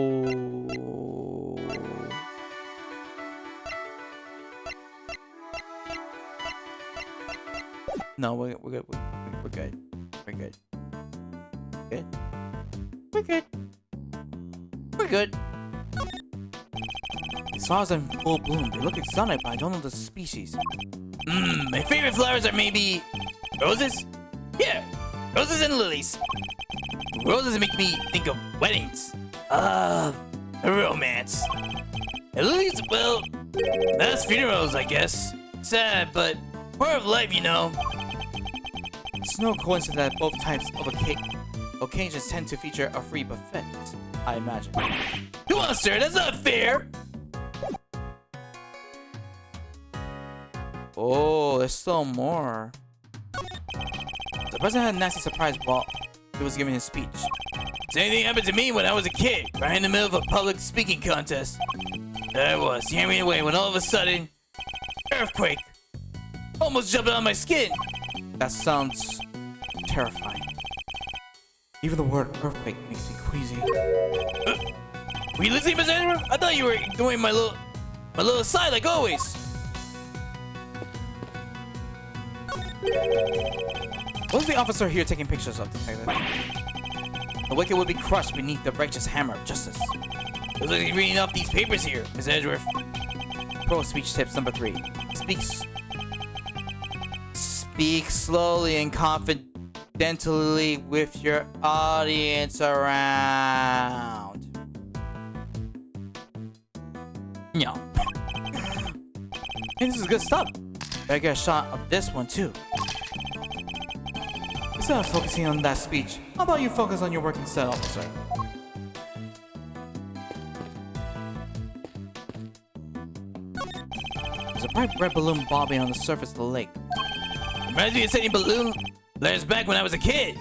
No, we're good. We're good. We're good. Good. We're good. We're good. These flowers are in full bloom. They look exotic, but I don't know the species. My favorite flowers are maybe roses? Yeah, roses and lilies. Roses make me think of weddings. Romance. And lilies, well, that's funerals, I guess. Sad, but part of life, you know. It's no coincidence that both types of occasions tend to feature a free buffet, I imagine. Come on, sir, that's not fair. Oh, there's still more. The president had a nasty surprise while he was giving his speech. Same thing happened to me when I was a kid, right in the middle of a public speaking contest. There I was, hammering away when all of a sudden, earthquake. Almost jumped out of my skin. That sounds terrifying. Even the word earthquake makes me queasy. Were you listening, Mr. Edward? I thought you were doing my little aside like always. What's the officer here taking pictures of, detective? The wicked would be crushed beneath the righteous hammer of justice. Looks like he's reading off these papers here, Mr. Edgeworth. Pro speech tips number 3. Speak slowly and confidently with your audience around. No. Hey, this is good stuff. Better get a shot of this one too. Instead of focusing on that speech, how about you focus on your work instead, officer? There's a bright red balloon bobbing on the surface of the lake. Reminds me of setting balloon Letters back when I was a kid.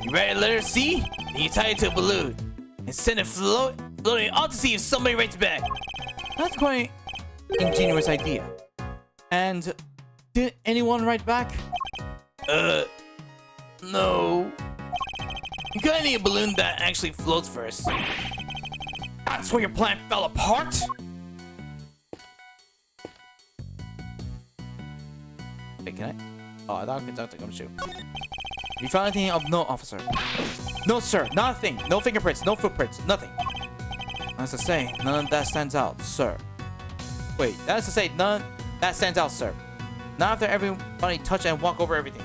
You write a letter C, and you tie it to a balloon, and send it floating out to see if somebody writes back. That's quite an ingenious idea. And did anyone write back? No. You gotta need a balloon that actually floats first. That's where your plan fell apart? Wait, can I? Oh, I thought I could talk to Gumshoe. Have you found anything of note, officer? No, sir, not a thing. No fingerprints, no footprints, nothing. That's to say, none of that stands out, sir. Wait, that is to say, none that stands out, sir. Not after everybody touch and walk over everything.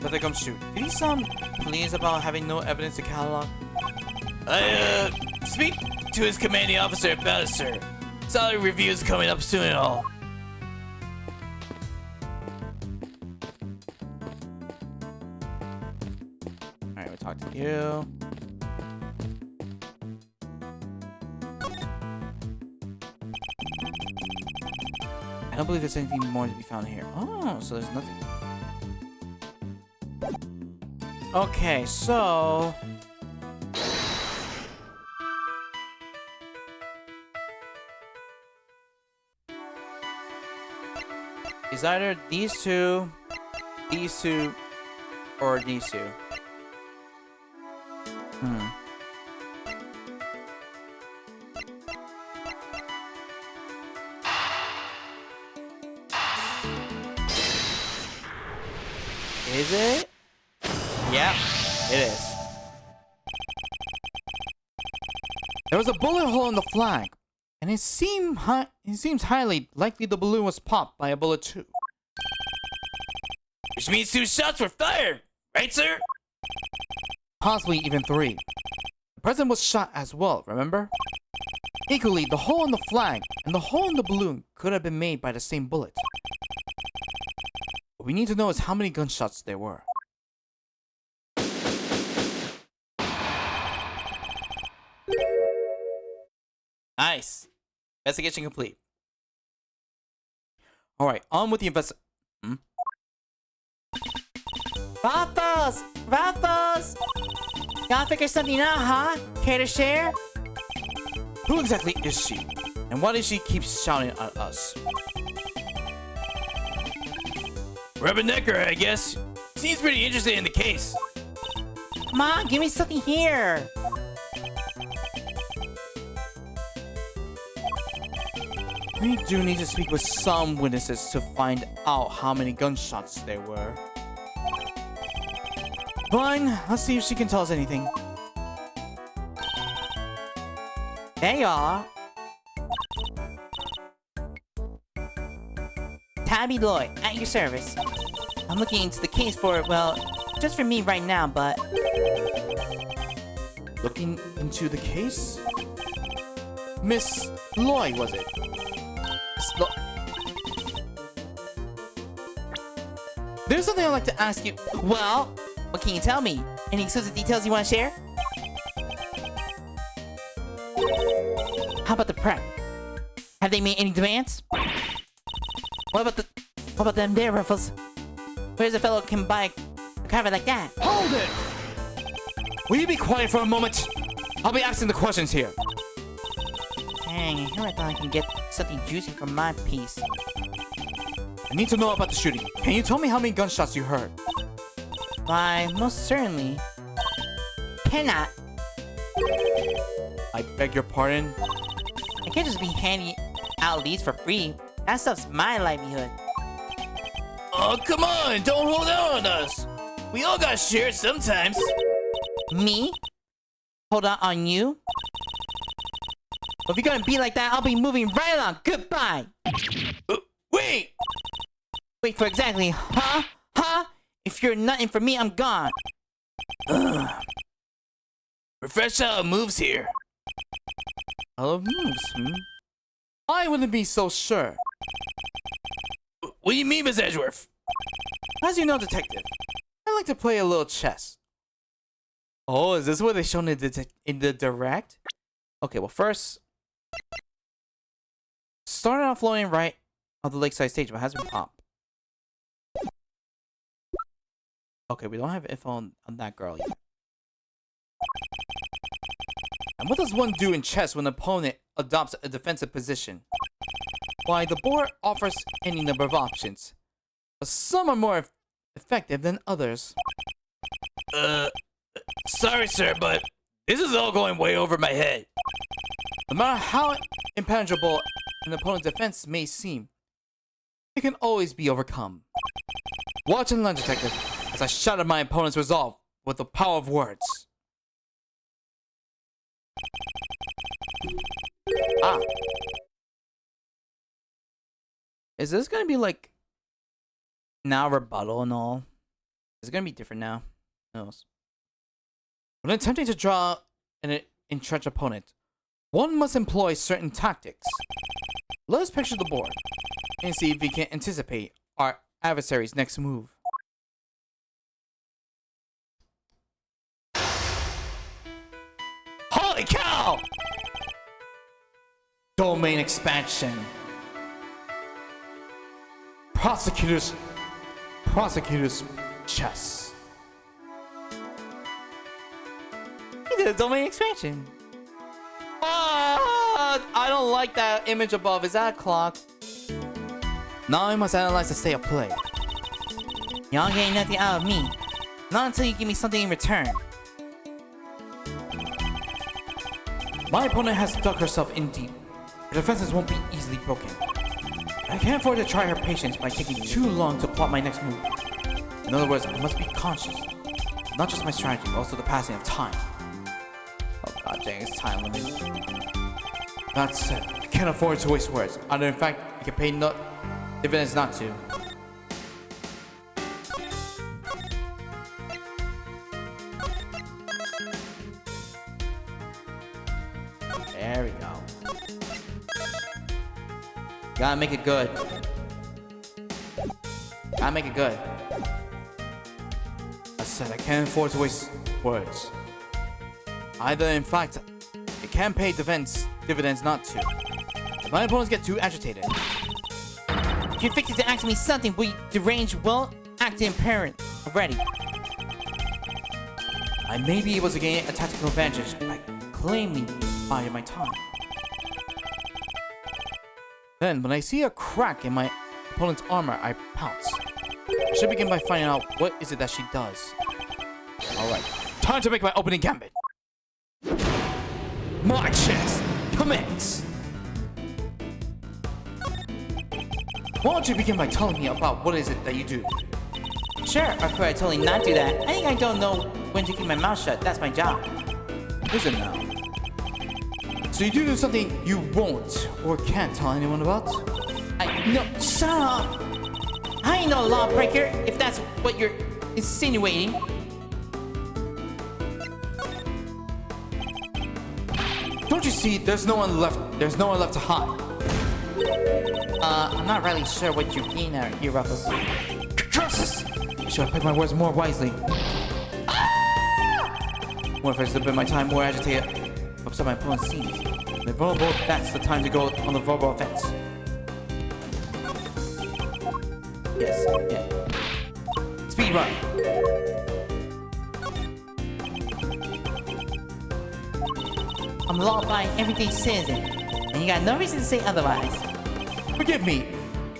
Dr. Gumshoe, did he sound pleased about having no evidence to catalog? I, speak to his commanding officer about it, sir. Salary review's coming up soon and all. Alright, we'll talk to you. I don't believe there's anything more to be found here. Oh, so there's nothing. Okay, so... it's either these two, or these two. Is it? Yeah, it is. There was a bullet hole in the flag, and it seems highly likely the balloon was popped by a bullet too. Which means 2 shots were fired, right, sir? Possibly even 3. The president was shot as well, remember? Equally, the hole in the flag and the hole in the balloon could have been made by the same bullet. What we need to know is how many gunshots there were. Nice. Investigation complete. Alright, on with the Raffles! Raffles! Y'all figure something out, huh? Care to share? Who exactly is she? And why does she keep shouting at us? Rubbernecker, I guess. Seems pretty interested in the case. Come on, give me something here! We do need to speak with some witnesses to find out how many gunshots there were. Fine, let's see if she can tell us anything. There you are. Tabby Lloyd, at your service. I'm looking into the case for, well, just for me right now, but... Looking into the case? Miss Lloyd, was it? There's something I'd like to ask you. Well, what can you tell me? Any exclusive details you want to share? How about the prep? Have they made any demands? What about them there, Ruffles? Where's a fellow can buy a carver like that? Hold it! Will you be quiet for a moment? I'll be asking the questions here. Dang, here I thought I can get something juicy from my piece. I need to know about the shooting. Can you tell me how many gunshots you heard? Why, most certainly. Cannot. I beg your pardon? I can't just be handing out leads for free. That stuff's my livelihood. Oh, come on! Don't hold out on us! We all got shares sometimes. Me? Hold out on you? Well, if you're gonna be like that, I'll be moving right along. Goodbye! Wait! Wait for exactly, huh? Huh? If you're nothing for me, I'm gone. Refresh how it moves here. How it moves, I wouldn't be so sure. What do you mean, Miss Edgeworth? As you know, detective, I like to play a little chess. Oh, is this what they shown in the direct? Okay, well first... started off floating right on the lakeside stage, but has been popped. Okay, we don't have info on that girl yet. And what does one do in chess when an opponent adopts a defensive position? Why, the board offers any number of options, but some are more effective than others. Sorry, sir, but this is all going way over my head. No matter how impenetrable an opponent's defense may seem, it can always be overcome. Watch and learn, detective, as I shatter my opponent's resolve with the power of words. Ah. Is this gonna be like now rebuttal and all? Is it gonna be different now? Who knows? When attempting to draw an entrenched opponent, one must employ certain tactics. Let us picture the board and see if we can anticipate our adversary's next move. Holy cow! Domain expansion. Prosecutor's chess. He did a domain expansion. I don't like that image above. Is that a clock? Now I must analyze the state of play. Y'all getting nothing out of me. Not until you give me something in return. My opponent has dug herself in deep. Her defenses won't be easily broken. I can't afford to try her patience by taking too long to plot my next move. In other words, I must be conscious. Not just my strategy, but also the passing of time. Oh god dang, it's time limit. That said, I can't afford to waste words. Either in fact, I can pay no dividends not to. There we go. Gotta make it good. Gotta make it good. I said I can't afford to waste words. Either in fact, I can't pay dividends not to. If my opponents get too agitated. If you're fixing to ask me something, we deranged well acting parent already. I may be able to gain a tactical advantage by claiming biding my time. Then, when I see a crack in my opponent's armor, I pounce. I should begin by finding out what is it that she does. Alright, time to make my opening gambit. My chess, commence! Why don't you begin by telling me about what is it that you do? Sure, or could I totally not do that? I think I don't know when to keep my mouth shut. That's my job. Listen now. So you do something you won't or can't tell anyone about? No, shut up! I ain't no lawbreaker, if that's what you're insinuating. Don't you see there's no one left to hide? I'm not really sure what you're getting at here, Ruffles. Curses! Should I pick my words more wisely? What if I spend my time more agitated, upset my opponent's scenes? When they're vulnerable, that's the time to go on the verbal offense. Yes, yeah. Speed run. I'm a law-abiding everyday citizen, and you got no reason to say otherwise. Forgive me.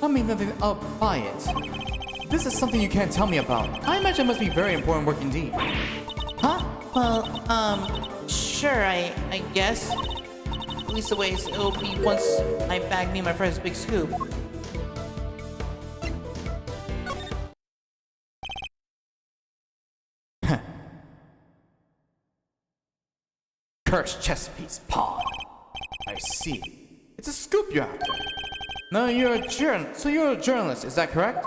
I mean nothing up by it. This is something you can't tell me about. I imagine it must be very important work indeed. Huh? Well, sure, I guess. At least the way it'll be once I bag me my first big scoop. Cursed chess piece, pawn. I see. It's a scoop you're after. No, you're a journalist, is that correct?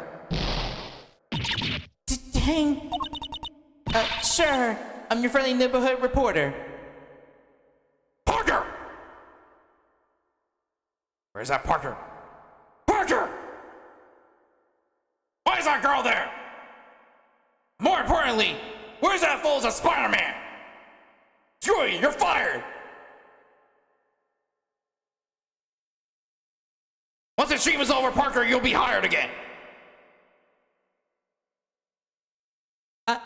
Dang. Sure. I'm your friendly neighborhood reporter. Parker! Where's that Parker? Parker! Why is that girl there? More importantly, where's that fool's a Spider-Man? Screw you, you're fired! Once the stream is over, Parker, you'll be hired again.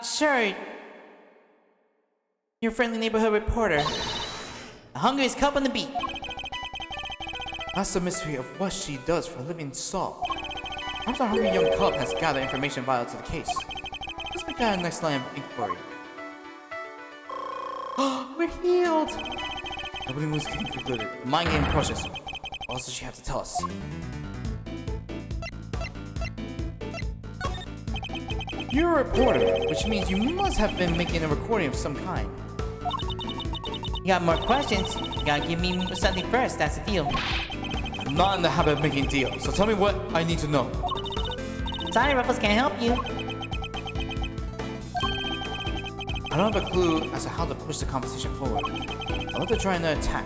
Sure. Your friendly neighborhood reporter. The hungriest cub on the beat. That's the mystery of what she does for a living solved. Perhaps our hungry young cub has gathered information vital to the case. Let's make that our next line of inquiry. We're healed. Nobody moves getting concluded. Mind game process. What else does she have to tell us? You're a reporter, which means you must have been making a recording of some kind. You got more questions? You gotta give me something first, that's the deal. I'm not in the habit of making deals, so tell me what I need to know. Sorry, Ruffles can't help you. I don't have a clue as to how to push the conversation forward. I'll have to try another attack.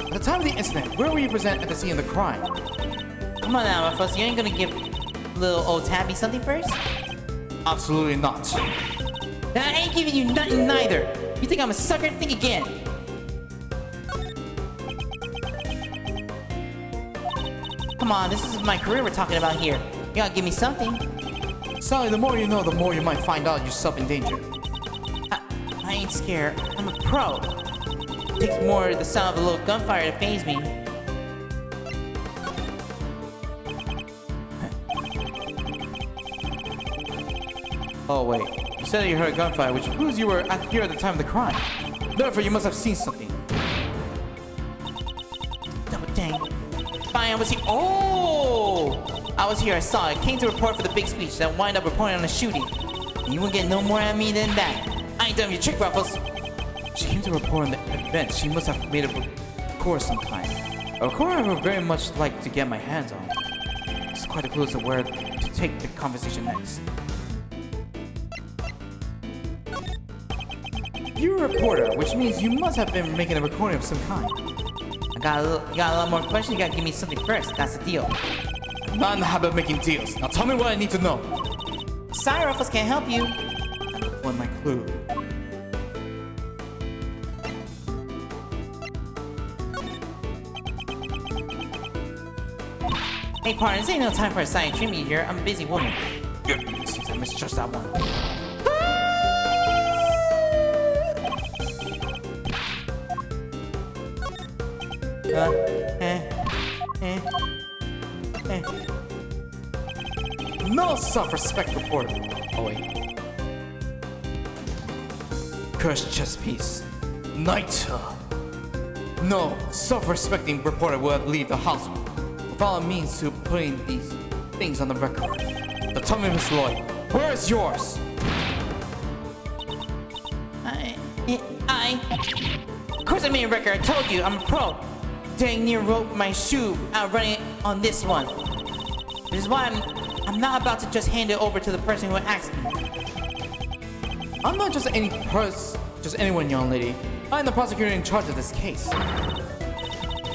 At the time of the incident, where were you present at the scene of the crime? Come on now, Ruffles, you ain't gonna give little old Tabby something first? Absolutely not. Then I ain't giving you nothing neither. You think I'm a sucker? Think again. Come on, this is my career we're talking about here. You gotta give me something. Sally, the more you know, the more you might find out yourself in danger. I ain't scared. I'm a pro. It takes more the sound of a little gunfire to faze me. Oh wait, you said that you heard gunfire, which proves you were here at the time of the crime. Therefore, you must have seen something. Oh, dang. Fine, I was here. Oh! I was here, I saw it. Came to report for the big speech that wind up reporting on the shooting. You won't get no more at me than that. I ain't done your trick, Ruffles. She came to report on the event. She must have made a record of some kind. A record I would very much like to get my hands on. It's quite a clue as to where to take the conversation next. You're a reporter, which means you must have been making a recording of some kind. You got a lot more questions? You gotta give me something first. That's the deal. I'm not in the habit of making deals. Now tell me what I need to know. Sorry, Ruffles can't help you. What my clue? Hey, partner, this ain't no time for a silent treatment here. I'm a busy woman. Seems I misjudged that one. No self-respect, reporter. Oh wait. Cursed chess piece. Knight. No self-respecting reporter will leave the house without a means to putting these things on the record. Now tell me, Miss Lloyd, where is yours? Of course I made a record. I told you, I'm a pro. Dang near broke my shoe out running on this one. This is why I'm not about to just hand it over to the person who asked me. I'm not just any person, just anyone, young lady. I'm the prosecutor in charge of this case.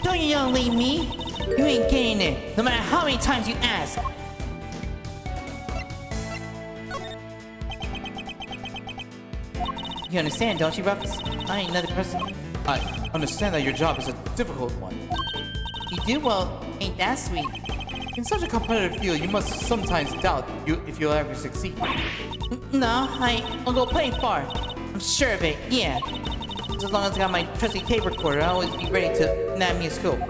Don't you young lady me? You ain't getting it, no matter how many times you ask. You understand, don't you, Ruffles? I ain't another person. I understand that your job is a difficult one. You do well, ain't that sweet? In such a competitive field, you must sometimes doubt if you'll ever succeed. No, I'll go playing far. I'm sure of it, yeah. Just as long as I got my trusty tape recorder, I'll always be ready to nab me a scope.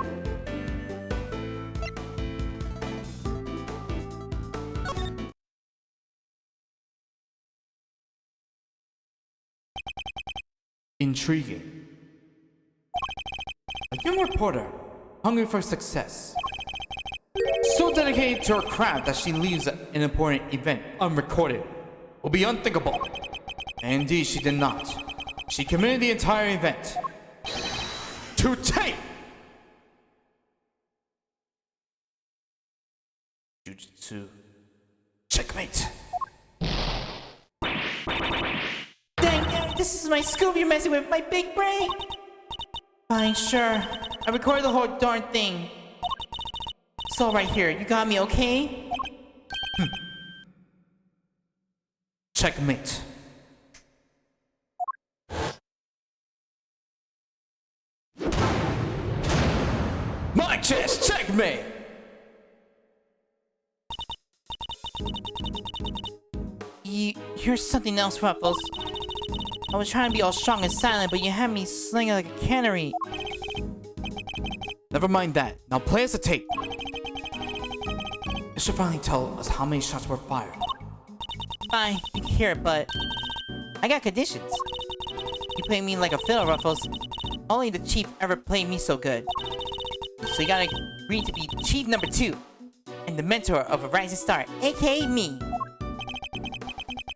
Intriguing. A young reporter, hungry for success. So dedicated to her craft that she leaves an important event unrecorded will be unthinkable. And indeed, she did not. She committed the entire event to tape. Jujutsu. Checkmate. Dang, this is my scoop you're messing with, my big brain. Fine, sure. I recorded the whole darn thing. It's all right here. You got me, okay? Checkmate. My chess, checkmate! You're something else, Ruffles. I was trying to be all strong and silent, but you had me slinging like a canary. Never mind that. Now play us a tape. It should finally tell us how many shots were fired. Fine, you can hear it, but I got conditions. You play me like a fiddle, Ruffles. Only the chief ever played me so good. So you gotta agree to be chief number 2 and the mentor of a rising star, aka me.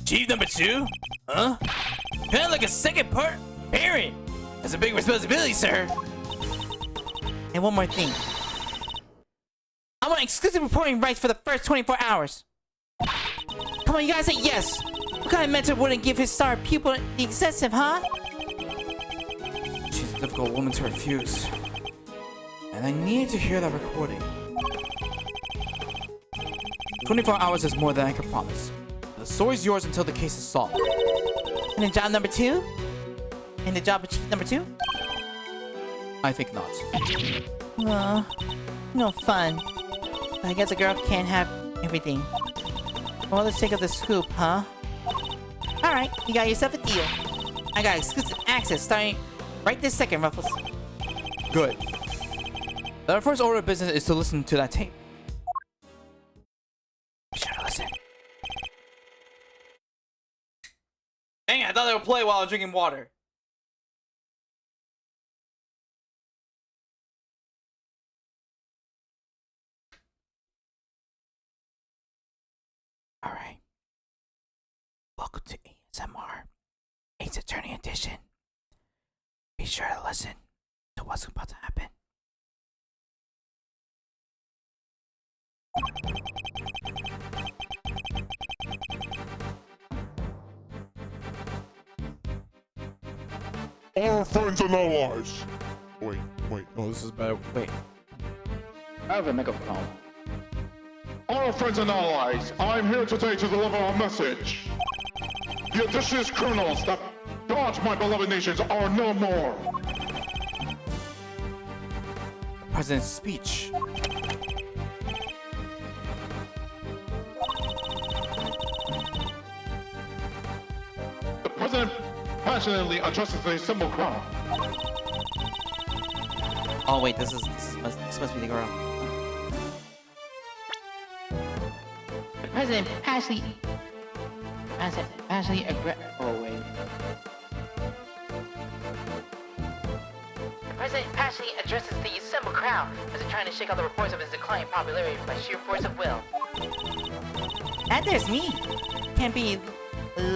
Chief number 2? Huh? Kind of like a second parent. That's a big responsibility, sir. And one more thing. I want exclusive reporting rights for the first 24 hours. Come on, you guys say yes. What kind of mentor wouldn't give his star pupil the excessive, huh? She's a difficult woman to refuse. And I need to hear that recording. 24 hours is more than I can promise. The story's yours until the case is solved. And then job number 2? And the job of chief number 2? I think not. No fun. But I guess a girl can't have everything. For the sake of the scoop, huh? Alright, you got yourself a deal. I got exclusive access starting right this second, Ruffles. Good. Then our first order of business is to listen to that tape. Be sure to listen. Dang, I thought they would play while I was drinking water. Alright. Welcome to ASMR. Ace Attorney Edition. Be sure to listen to what's about to happen. Our friends and allies. Wait. No, this is bad. Wait. I have a microphone. Our friends and allies, I'm here today to deliver a message. The audacious criminals that dodge my beloved nations are no more. President's speech. The president passionately addresses the assembled crowd. Oh wait, this must be the girl. The president passionately Oh wait. The president passionately addresses the assembled crowd as they're trying to shake off the reports of his declining popularity by sheer force of will. And there's me. Can't be a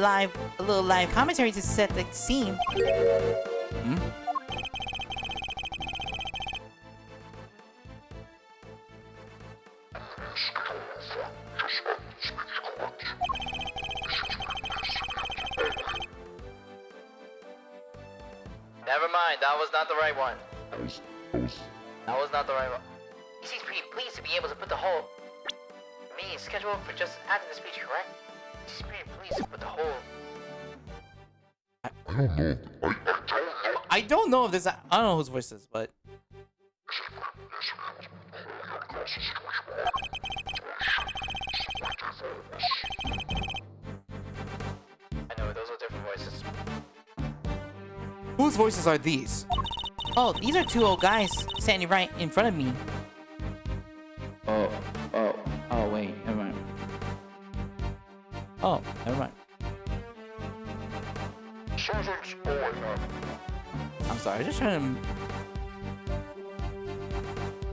little live commentary to set the scene. Hmm? Never mind, that was not the right one. That was not the right one. He seems pretty pleased to be able to put the whole meeting scheduled for just after the speech, correct? He seems pretty pleased to put the whole... I don't know if this. I don't know whose voice this is, but. I know, those are different voices. Whose voices are these? Oh, these are two old guys standing right in front of me. Oh, wait, never mind. Oh, never mind. I'm sorry, just trying to.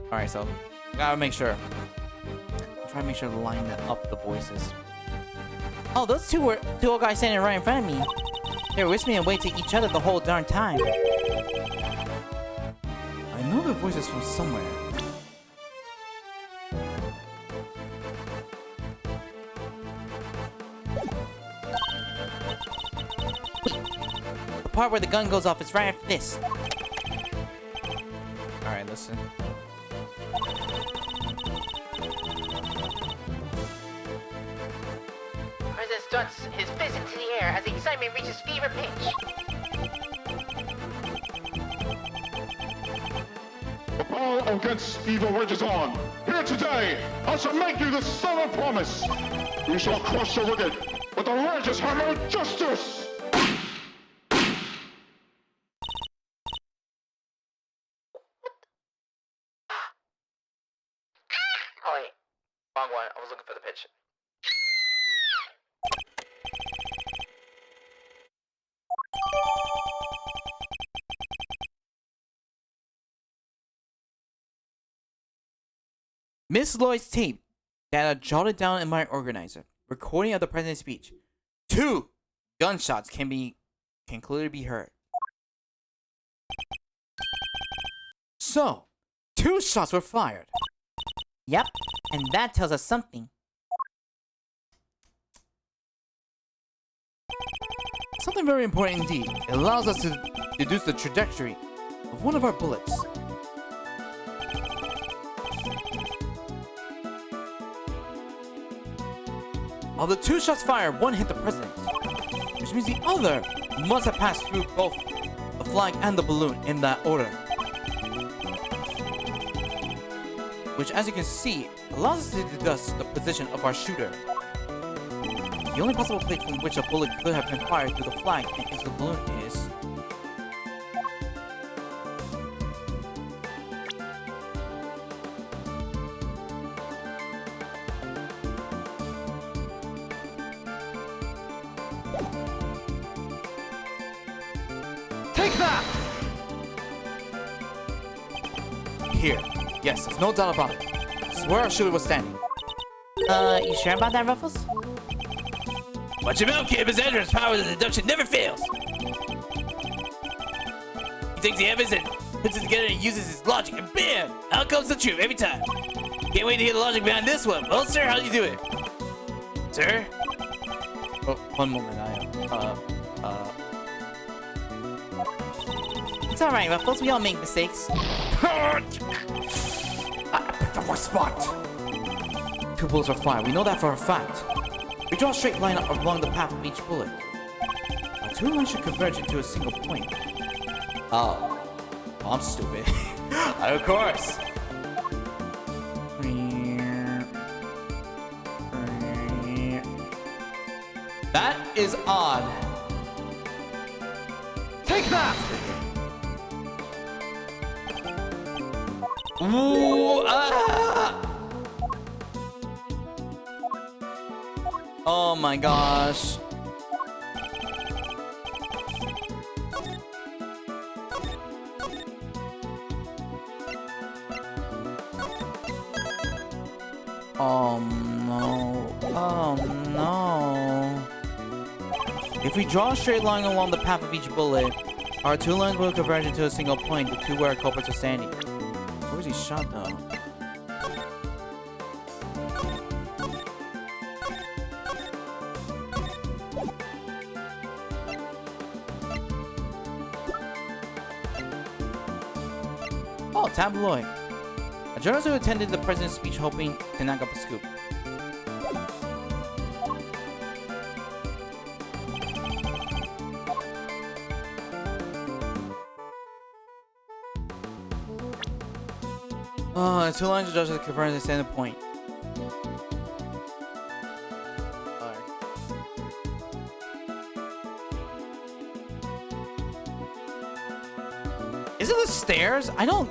Alright, so gotta make sure. I'm trying to make sure to line up the voices. Oh, those two old guys standing right in front of me. They were whispering away to each other the whole darn time. I know the voices from somewhere. The part where the gun goes off is right after this. Alright, listen. President stunts his fist into the air as the excitement reaches fever pitch. The power against evil rages on. Here today, I shall make you the solemn promise. We shall crush the wicked, with the largest hammer of justice! Oh, wait. Wrong one. I was looking for the pitch. Miss Lloyd's tape that I jotted down in my organizer. Recording of the president's speech. 2 gunshots can clearly be heard. So, 2 shots were fired. Yep, and that tells us something. Something very important indeed. It allows us to deduce the trajectory of one of our bullets. Of the 2 shots fired, 1 hit the president, which means the other must have passed through both the flag and the balloon in that order. Which, as you can see, allows us to deduce the position of our shooter. The only possible place from which a bullet could have been fired through the flag and into the balloon is... Take that! Here. Yes, there's no doubt about it. It's where our shooter was standing. You sure about that, Ruffles? Watch your mouth, kid. His entrance power of deduction never fails. He takes the evidence and puts it together and uses his logic, and bam! Out comes the truth every time. Can't wait to hear the logic behind this one. Well, sir, how do you do it? Sir? Oh, one moment, It's alright, Ruffles. We all make mistakes. I picked the worst spot. 2 bullets were fired. We know that for a fact. We draw a straight line along the path of each bullet. Our 2 lines should converge into a single point. Oh, I'm stupid. Of course. That is odd. Take that! Ooh, ah! Oh my gosh. Oh no. Oh no. If we draw a straight line along the path of each bullet, our 2 lines will converge into a single point, the 2 where our culprits are standing. Where was he shot though? Oh, tabloid. A journalist who attended the president's speech hoping to knock up a scoop. Oh, 2 lines of judges converge to stand a point. Is it the stairs? I don't.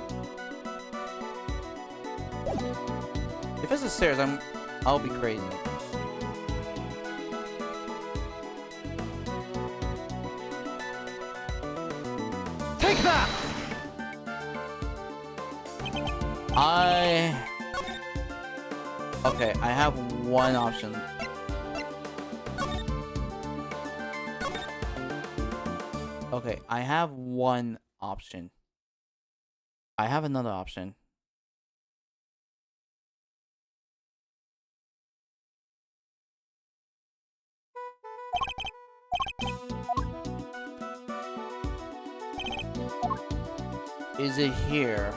If it's the stairs, I'll be crazy. Take that! Okay, I have one option. Okay, I have one option. I have another option. Is it here?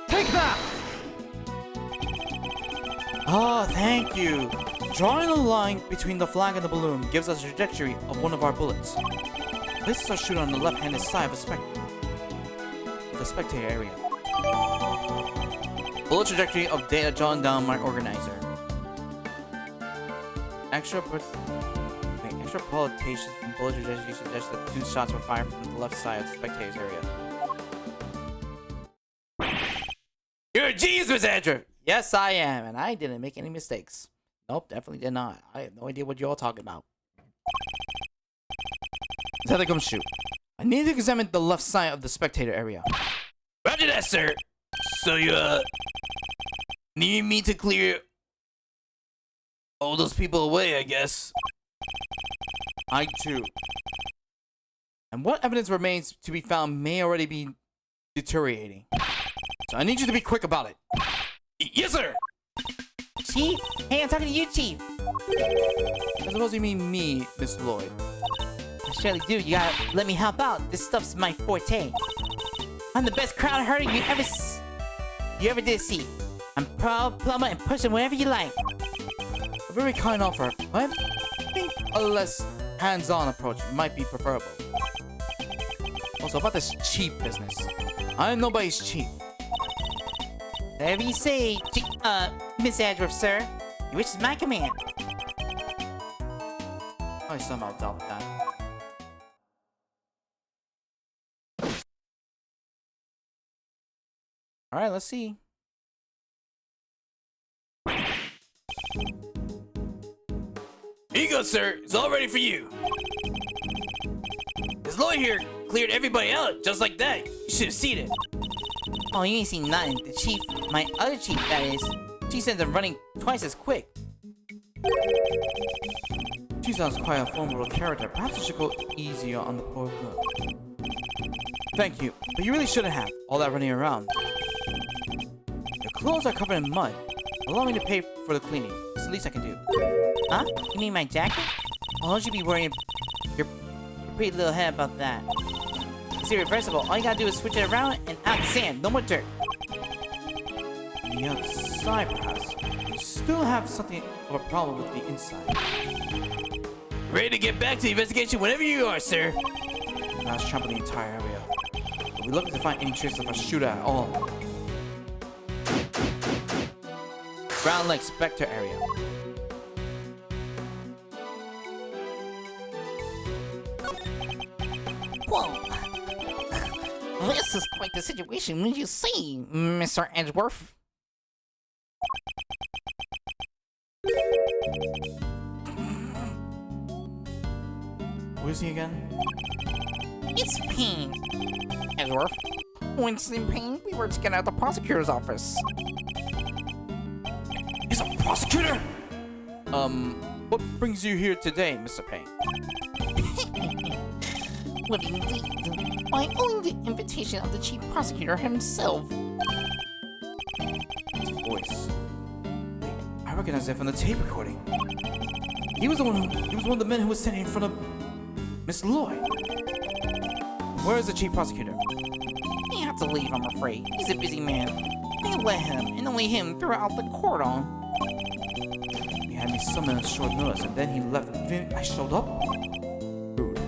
Take that! Oh, thank you. Drawing a line between the flag and the balloon gives us a trajectory of one of our bullets. Places our shooter on the left-handed side of the spectator area. Bullet trajectory of data drawn down my organizer. extra politicians from bullet trajectory suggests that 2 shots were fired from the left side of the spectators area. You're a genius, Miss Andrew. Yes, I am, and I didn't make any mistakes. Nope, definitely did not. I have no idea what you're all talking about. Let's come shoot. I need to examine the left side of the spectator area. Roger that, sir. So you, need me to clear all those people away, I guess. I do. And what evidence remains to be found may already be deteriorating. So I need you to be quick about it. Yes, sir. Chief? Hey, I'm talking to you, Chief. I suppose you mean me, Miss Lloyd. I surely do. You gotta let me help out. This stuff's my forte. I'm the best crowd herder you ever did see. I'm proud, plumber, and pushing whatever you like. A very kind offer, but I think a less hands-on approach might be preferable. Also, about this chief business. I am nobody's chief. Whatever you say, Miss Adrift, sir. Your wish is my command. I somehow doubt that. Alright, let's see. Here you go, sir. It's all ready for you. This lawyer here cleared everybody out just like that. You should have seen it. Oh, you ain't seen nothing. The chief, my other chief, that is, she sends them running twice as quick. She sounds quite a formidable character. Perhaps you should go easier on the poor girl. Thank you, but you really shouldn't have. All that running around. Your clothes are covered in mud. Allow me to pay for the cleaning. It's the least I can do. Huh? You mean my jacket? Well, don't you be worrying your pretty little head about that. It's irreversible. All you gotta do is switch it around and out the sand. No more dirt. On the outside, perhaps. You still have something of a problem with the inside. Ready to get back to the investigation whenever you are, sir. Now let's trample the entire area. But we're looking to find any traces of a shooter at all. Ground Lake Spectre area. Whoa. This is quite the situation, wouldn't you say, Mr. Edgeworth? Who is he again? It's Payne. Edgeworth. Winston Payne, we were together at the prosecutor's office. He's a prosecutor. What brings you here today, Mr. Payne? Well, indeed. By owing the invitation of the chief prosecutor himself. His voice. Wait, I recognize that from the tape recording. He was one of the men who was standing in front of Miss Lloyd. Where is the chief prosecutor? You have to leave, I'm afraid. He's a busy man. They let him, and only him, throughout the cordon. He had me summoned on short notice, and then he left. Then I showed up? Rude.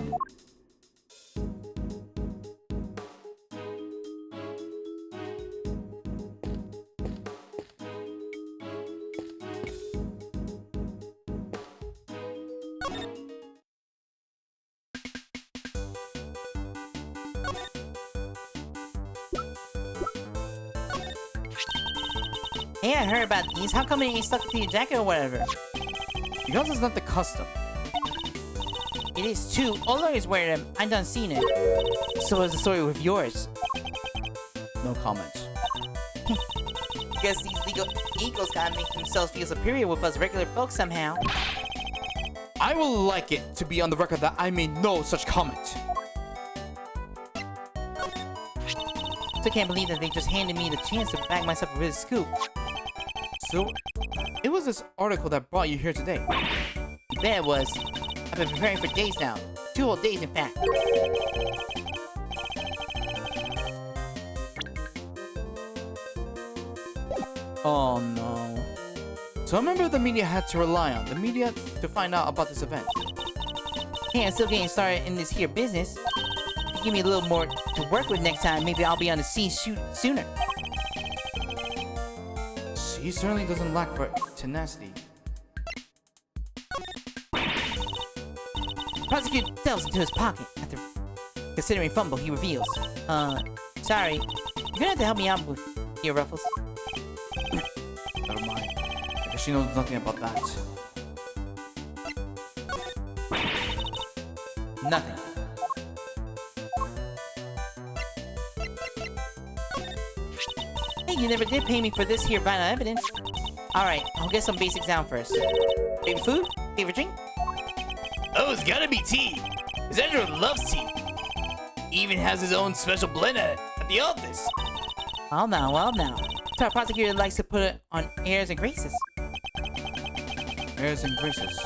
Hey, I heard about these. How come it ain't stuck to your jacket or whatever? Because it's not the custom. It is too. All lawyers wear them. I done seen it. So is the story with yours. No comments. Guess these legal egos gotta make themselves feel superior with us regular folks somehow. I will like it to be on the record that I made no such comment. Still can't believe that they just handed me the chance to back myself with this scoop. So, it was this article that brought you here today. You bet it was. I've been preparing for days now. 2 whole days, in fact. Oh no. So a member of the media had to rely on the media to find out about this event. Hey, I'm still getting started in this here business. If you give me a little more to work with next time, maybe I'll be on the scene sooner. She certainly doesn't lack for tenacity. Prosecutor delves into his pocket. After considering fumble, he reveals. Sorry. You're gonna have to help me out with here, Ruffles. Never mind. I guess she knows nothing about that. Nothing. Hey, you never did pay me for this here vital evidence. Alright, I'll get some basics down first. Favorite food? Favorite drink? Oh, it's gotta be tea. Cause Andrew loves tea. He even has his own special blend at the office. Well now. So our prosecutor likes to put it on airs and graces. Airs and graces.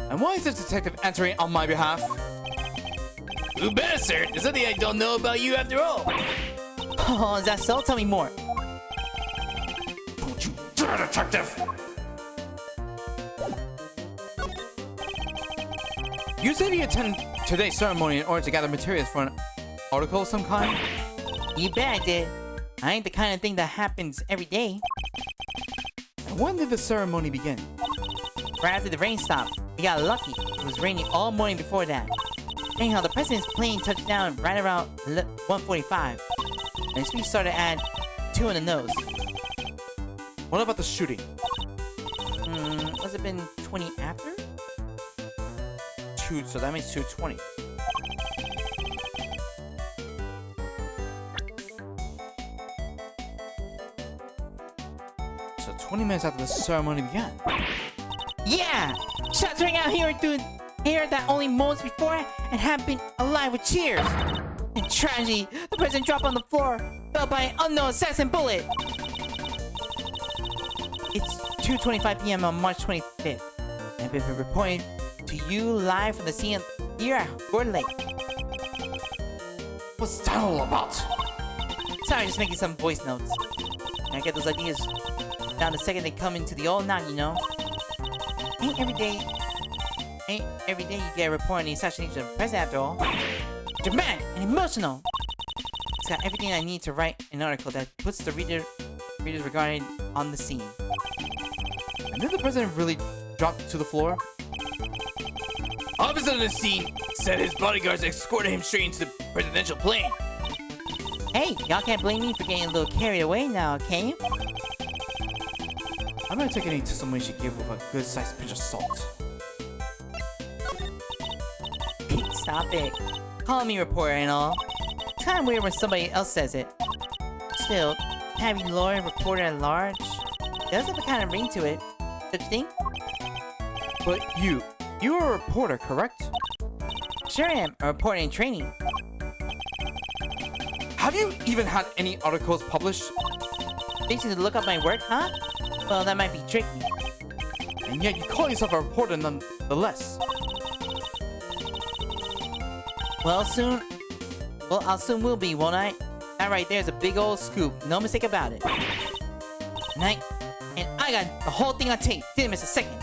And why is this detective answering on my behalf? Who better, sir? There's something I don't know about you after all. Oh, is that so? Tell me more. Don't you dare, detective! You said you attended today's ceremony in order to gather materials for an article of some kind? You bet I did. I ain't the kind of thing that happens every day. And when did the ceremony begin? Right after the rain stopped, we got lucky. It was raining all morning before that. Anyhow, the president's plane touched down right around 1:45. And his speech started at 2 in the nose. What about the shooting? Must have been 20 after? 2, so that means 2:20. So 20 minutes after the ceremony began. Yeah! Shots rang out here through air that only moments before and had been alive with cheers. And tragedy, the president dropped on the floor, fell by an unknown assassin bullet. It's 2:25 p.m. on March 25th. I've been reporting to you live from the scene here at Gordon Lake. What's that all about? Sorry, just making some voice notes. I get those ideas down the second they come into the old knot, you know. Ain't every day you get a report on the assassination of the president after all. Dramatic and emotional. It's got everything I need to write an article that puts the readers regarding on the scene. And did the president really drop to the floor? Officer on the scene said his bodyguards escorted him straight into the presidential plane. Hey, y'all can't blame me for getting a little carried away now, can you? I'm gonna take any testimony she gave with a good-sized pinch of salt. Stop it. Call me reporter and all. It's kind of weird when somebody else says it. Still, having lawyer reporter at large does have a kind of ring to it. Don't you think? But you're a reporter, correct? Sure am. A reporter in training. Have you even had any articles published? Basically to look up my work, huh? Well, that might be tricky. And yet you call yourself a reporter nonetheless. Well, I soon will be, won't I? That right there's a big old scoop. No mistake about it. And I got the whole thing on tape. Didn't miss a second.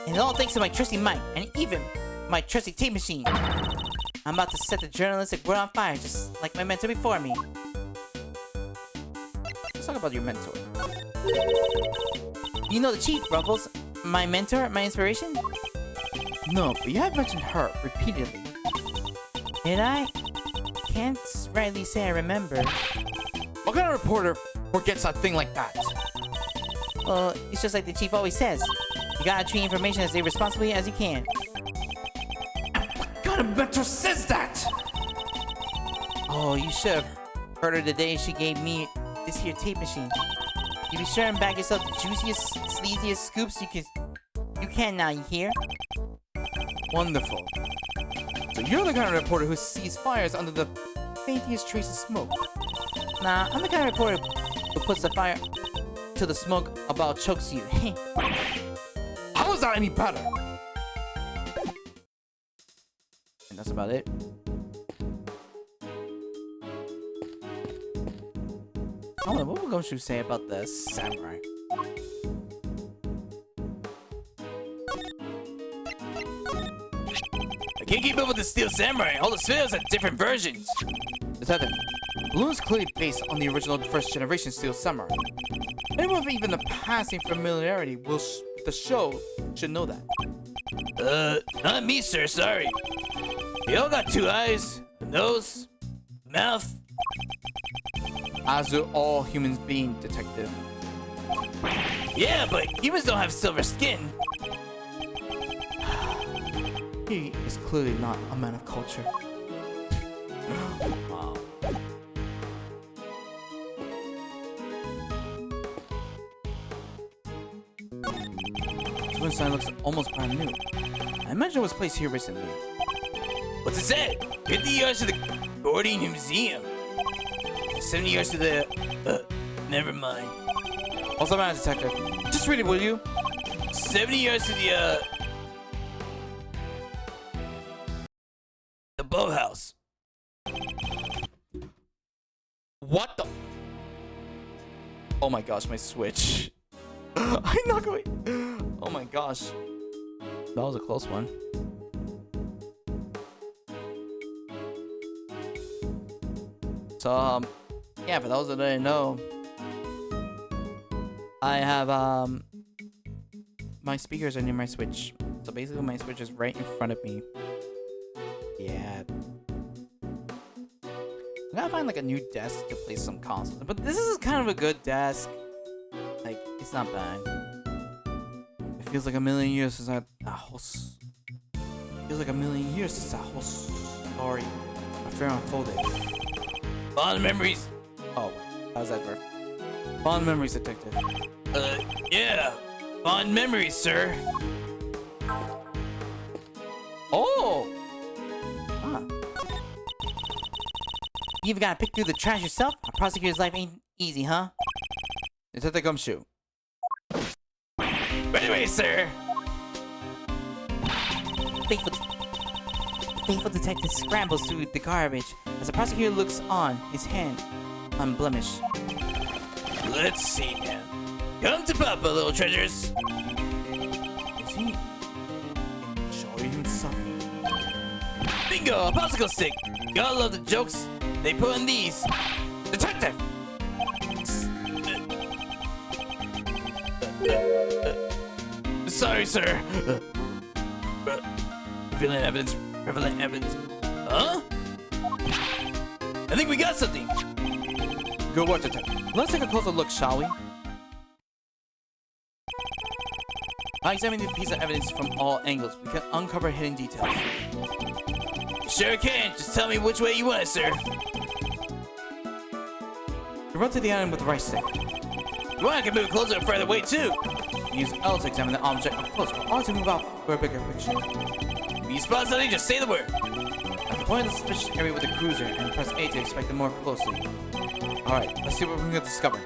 And all thanks to my trusty mic, and even my trusty tape machine. I'm about to set the journalistic world on fire, just like my mentor before me. Let's talk about your mentor. You know the chief, Ruffles. My mentor, my inspiration? No, but you have mentioned her repeatedly. Did I? Can't rightly say I remember. What kind of reporter forgets a thing like that? Well, it's just like the chief always says. You gotta treat information as irresponsibly as you can. What kind of mentor says that? Oh, you should have heard her the day she gave me this here tape machine. You be sure and bag yourself the juiciest, sleaziest scoops you can now, you hear? Wonderful. So you're the kind of reporter who sees fires under the faintest trace of smoke. Nah, I'm the kind of reporter who puts the fire till the smoke about chokes you. How is that any better? And that's about it. I don't know, what we're going to say about the samurai? I can't keep up with the Steel Samurai. All the spells have different versions. Detective, Balloon is clearly based on the original first generation Steel Samurai. Anyone with even a passing familiarity with the show should know that. Not me, sir, sorry. They all got 2 eyes, a nose, mouth. As do all humans being, Detective. Yeah, but humans don't have silver skin. He is clearly not a man of culture. Wow. Twin sign looks almost brand new. I imagine it was placed here recently. What's it say? 50 yards to the Gordy Museum. 70 yards to the... never mind. What's the matter, Detective? Just read it, will you? 70 yards to the boathouse. What the? Oh my gosh, my Switch. I'm not going. Oh my gosh. That was a close one. So, yeah, for those that didn't know, I have, my speakers are near my Switch. So basically my Switch is right in front of me. Yeah. I gotta find like a new desk to place some consoles. But this is kind of a good desk. Like, it's not bad. It feels like a million years since feels like a million years since that whole story affair unfolded. Fond memories. Oh, how's that for? Fond memories, Detective. Yeah. Fond memories, sir. Oh! Ah. You even gotta pick through the trash yourself? A prosecutor's life ain't easy, huh? Detective Gumshoe. Anyway, sir. Faithful detective scrambles through the garbage as the prosecutor looks on, his hand unblemished. Let's see now. Come to Papa, little treasures. Is he enjoying himself? Bingo, a popsicle stick. Gotta love the jokes they put in these. Detective! Sorry, sir. Prevalent evidence. Prevalent evidence. Huh? I think we got something. Good work, Detective. Let's take a closer look, shall we? By examining the piece of evidence from all angles, we can uncover hidden details. Sure can. Just tell me which way you want it, sir. You run to the item with the right stick. You want I can move closer or further away, too. Use L to examine the object up close, or R to move out for a bigger picture. If you spot something, just say the word. At the point of the suspicious area with the cruiser, and press A to inspect it more closely. Alright, let's see what we can discover.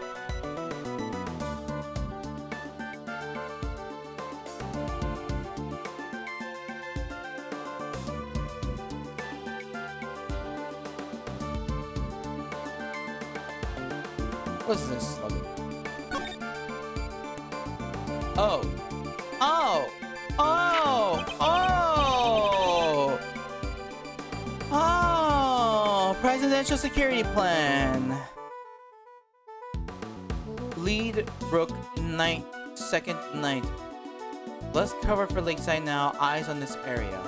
What is this? Oh. Oh! Oh! Oh! Oh! Presidential security plan. Lead Brook Night, second night. Less cover for Lakeside now. Eyes on this area.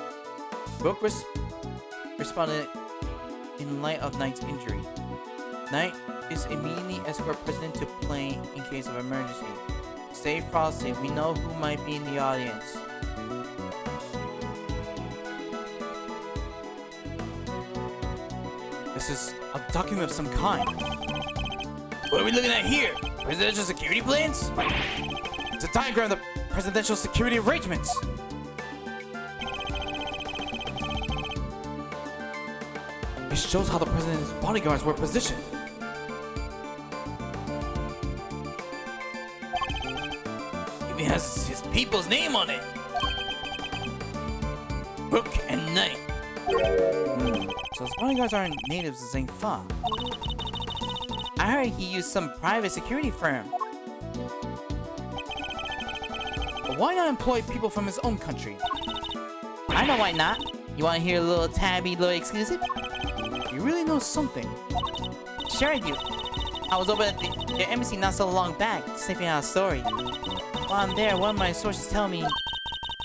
Brook responded in light of Knight's injury. Knight is immediately escort President to plane in case of emergency. Stay frosty. We know who might be in the audience. This is a document of some kind. What are we looking at here? Presidential security plans? It's a diagram of the presidential security arrangements. It shows how the president's bodyguards were positioned. Even has his people's name on it. Brook and Knight. So his bodyguards aren't natives of Zingfa. I heard he used some private security firm. But why not employ people from his own country? I know why not. You wanna hear a little little exclusive? You really know something. Sure I do. I was over at the embassy not so long back, sniffing out a story. While I'm there, one of my sources tell me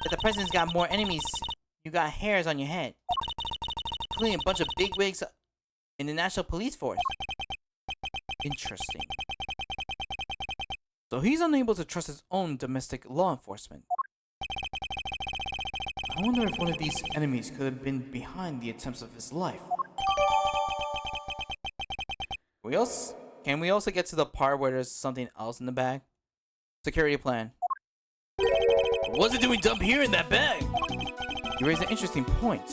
that the president's got more enemies. You got hairs on your head. Including a bunch of bigwigs in the National Police Force. Interesting. So he's unable to trust his own domestic law enforcement. I wonder if one of these enemies could have been behind the attempts of his life. Can we also get to the part where there's something else in the bag? Security plan. What's it doing dump here in that bag? You raise an interesting point.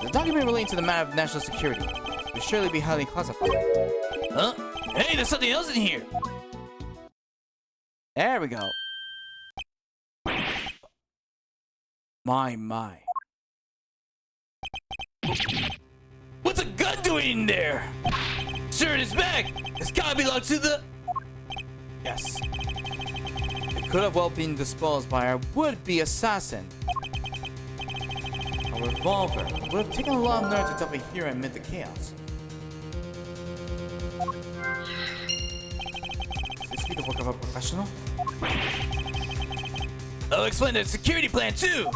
The document relating to the matter of national security will surely be highly classified. Huh? Hey, there's something else in here. There we go. My. What's a gun doing in there? Sir, it's back. It's gotta belong to the... Yes. It could have well been disposed by our would-be assassin. A revolver would have taken a lot of nerve to dump it here amid the chaos. Could this be the work of a professional? I'll explain the security plan too.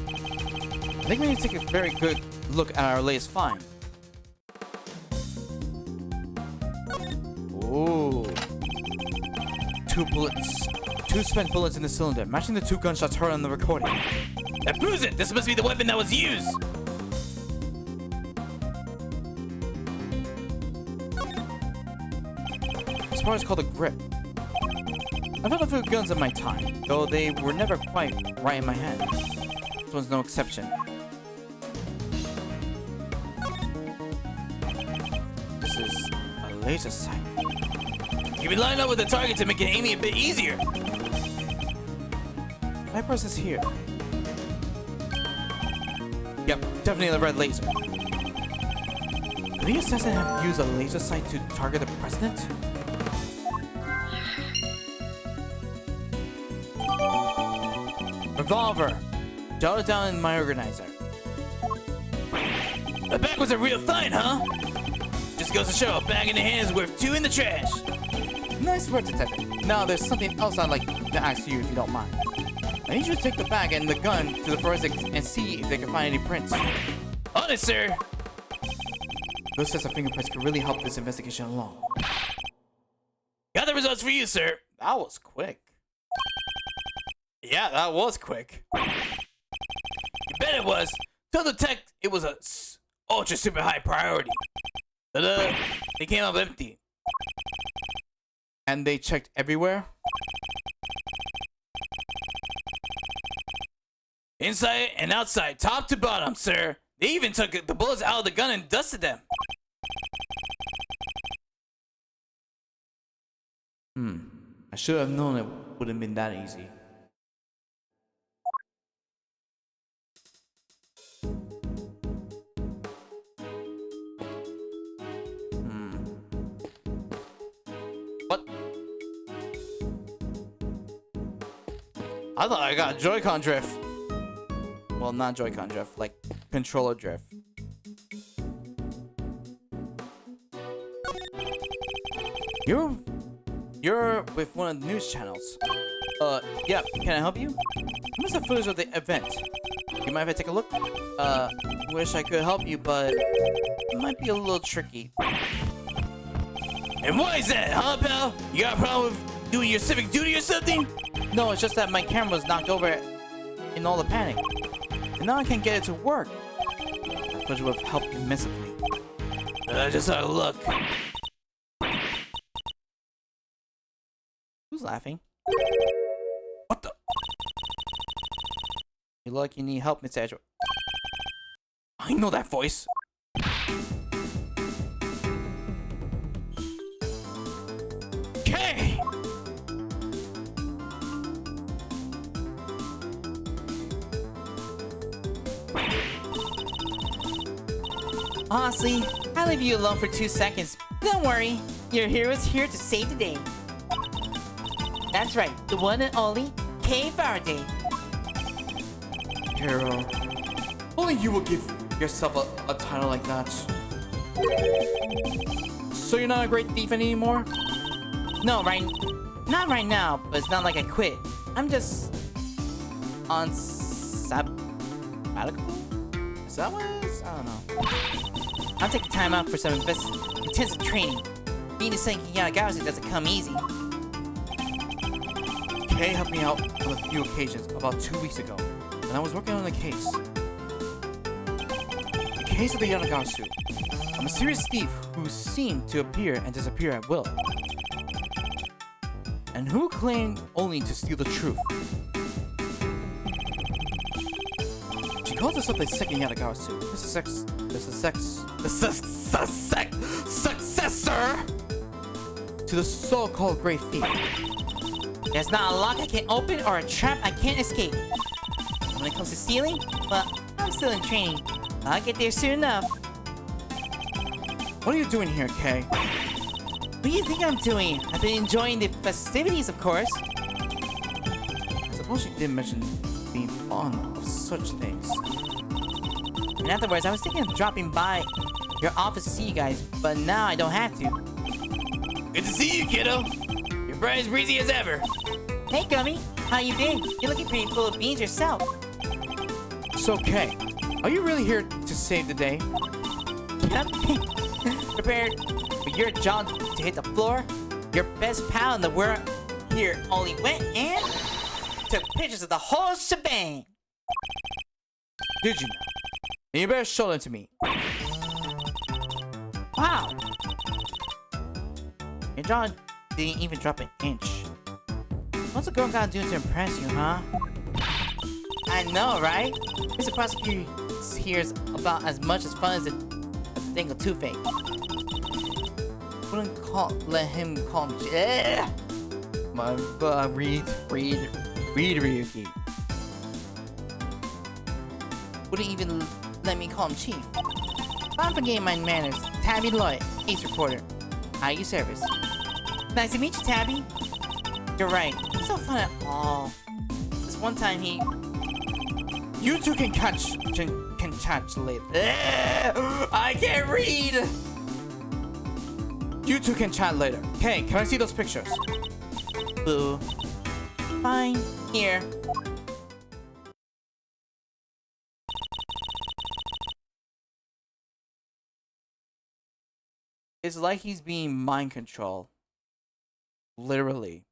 I think we need to take a very good look at our latest find. Ooh. 2 bullets. 2 spent bullets in the cylinder, matching the 2 gunshots heard on the recording. That proves it. This must be the weapon that was used. This part is called a grip. I've had a few guns in my time, though they were never quite right in my hand. This one's no exception. This is a laser sight. You can line up with the target to make it aiming a bit easier. If I press this here. Yep, definitely the red laser. Could the assassin have used a laser sight to target the president? Revolver. Jot it down in my organizer. The bag was a real find, huh? Just goes to show, a bag in the hand is worth 2 in the trash. Nice work, Detective. Now, there's something else I'd like to ask you if you don't mind. I need you to take the bag and the gun to the forensics and see if they can find any prints. On it, sir. Those sets of fingerprints could really help this investigation along. Got the results for you, sir. That was quick. Yeah, that was quick. You bet it was. Tell the tech it was a ultra super high priority. Ta-da! They came up empty. And they checked everywhere? Inside and outside, top to bottom, sir. They even took the bullets out of the gun and dusted them. I should have known it wouldn't have been that easy. What? I thought I got Joy-Con drift. Well, not Joy-Con drift, like controller drift. You're with one of the news channels. Yeah, can I help you? I must have footage of the event. You mind if I take a look? Wish I could help you, but it might be a little tricky. And why is that, huh, pal? You got a problem with doing your civic duty or something? No, it's just that my camera was knocked over in all the panic. And now I can't get it to work. That footage would have helped immensely. Just out of luck. Who's laughing? What the? You look like you need help, Mr. Edgeworth. I know that voice. Okay. Honestly, I'll leave you alone for 2 seconds. Don't worry, your hero's here to save the day. That's right, the one and only Kay Faraday. Hero. Only you will give yourself a title like that. So you're not a great thief anymore? No, not right now, but it's not like I quit. I'm just on sabbatical? Is that what it is? I don't know. I'll take the time out for some intensive training. Being a Senki Yatagarasu doesn't come easy. Kay helped me out on a few occasions about 2 weeks ago, and I was working on a case. The case of the Yanagasu. A mysterious thief who seemed to appear and disappear at will, and who claimed only to steal the truth. She calls herself the second Yanagasu. This is successor to the so-called Great Thief. There's not a lock I can't open or a trap I can't escape. When it comes to stealing, well, I'm still in training. I'll get there soon enough. What are you doing here, Kay? What do you think I'm doing? I've been enjoying the festivities, of course. I suppose you did mention being fond of such things. In other words, I was thinking of dropping by your office to see you guys, but now I don't have to. Good to see you, kiddo. You're bright as breezy as ever. Hey, Gummy. How you been? You're looking pretty full of beans yourself. So, Kay, are you really here to save the day? Yep. Prepared for your jaw to hit the floor? Your best pal in the world here only went and took pictures of the whole shebang. Did you know? Then you better show them to me. Wow. Your jaw didn't even drop an inch. What's a girl gotta do to impress you, huh? I know, right? Mr. Prosecutor here's about as much as fun as a thing of toothache. Wouldn't let him call me. Read, Ryuki. Wouldn't even let me call him Chief. I'm forgetting my manners. Tabby Lloyd, Ace Reporter. How you service? Nice to meet you, Tabby. You're right. It's so fun at all. This one time he... You two can catch later. I can't read! You two can chat later. Hey, can I see those pictures? Boo. Fine. Here. It's like he's being mind controlled. Literally.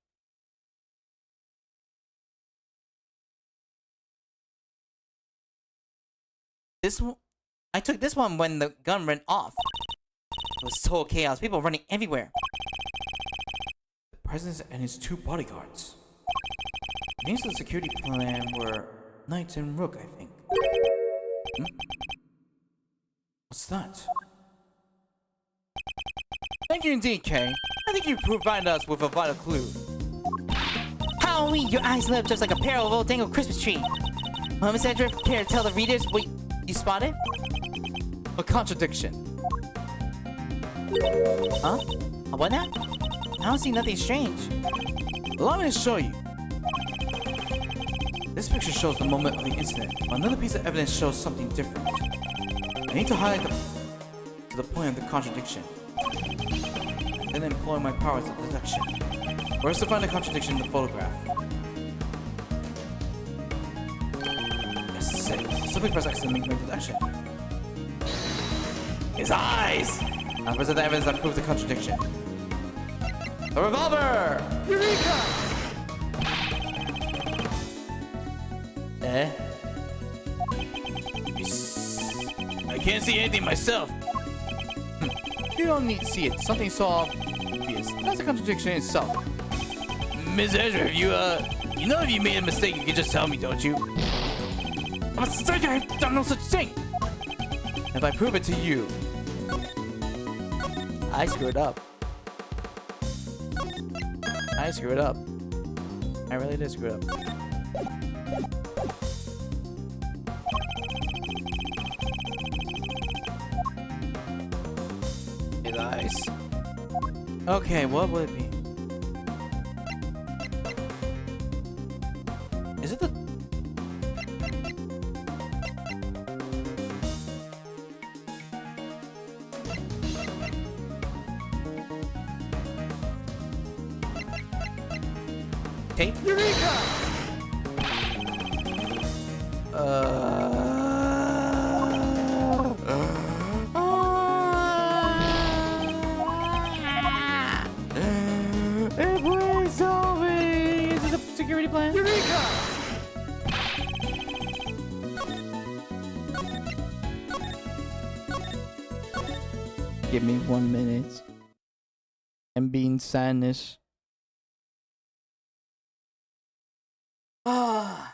I took this one when the gun went off. It was total chaos. People running everywhere. The president and his 2 bodyguards. Names of the security plan were Knight and Rook, I think. What's that? Thank you indeed, Kay. I think you've provided us with a vital clue. Halloween, your eyes lit up just like a pair of old dangled Christmas tree. Well, Miss Edra, care to tell the readers what you spotted? A contradiction. Huh? What now? I don't see nothing strange. Allow me to show you. This picture shows the moment of the incident, while another piece of evidence shows something different. I need to highlight to the point of the contradiction, and then employ my powers of deduction. Where's to find the contradiction in the photograph? Yes, say. Simply press X to make my deduction. His eyes! Now present the evidence that proves the contradiction. The revolver! Eureka! I can't see anything myself. You don't need to see it. Something so obvious. That's a contradiction in itself. Ms. Ezra, you know if you made a mistake, you can just tell me, don't you? I'm a stranger. I've done no such thing. If I prove it to you, I screwed up. I screwed up. I really did screw up. His eyes. Okay, what would it be? Is it the... Tape? Eureka! Everyone's solving. Is this a security plan? Eureka! Give me 1 minute. I'm being sadness. Ah.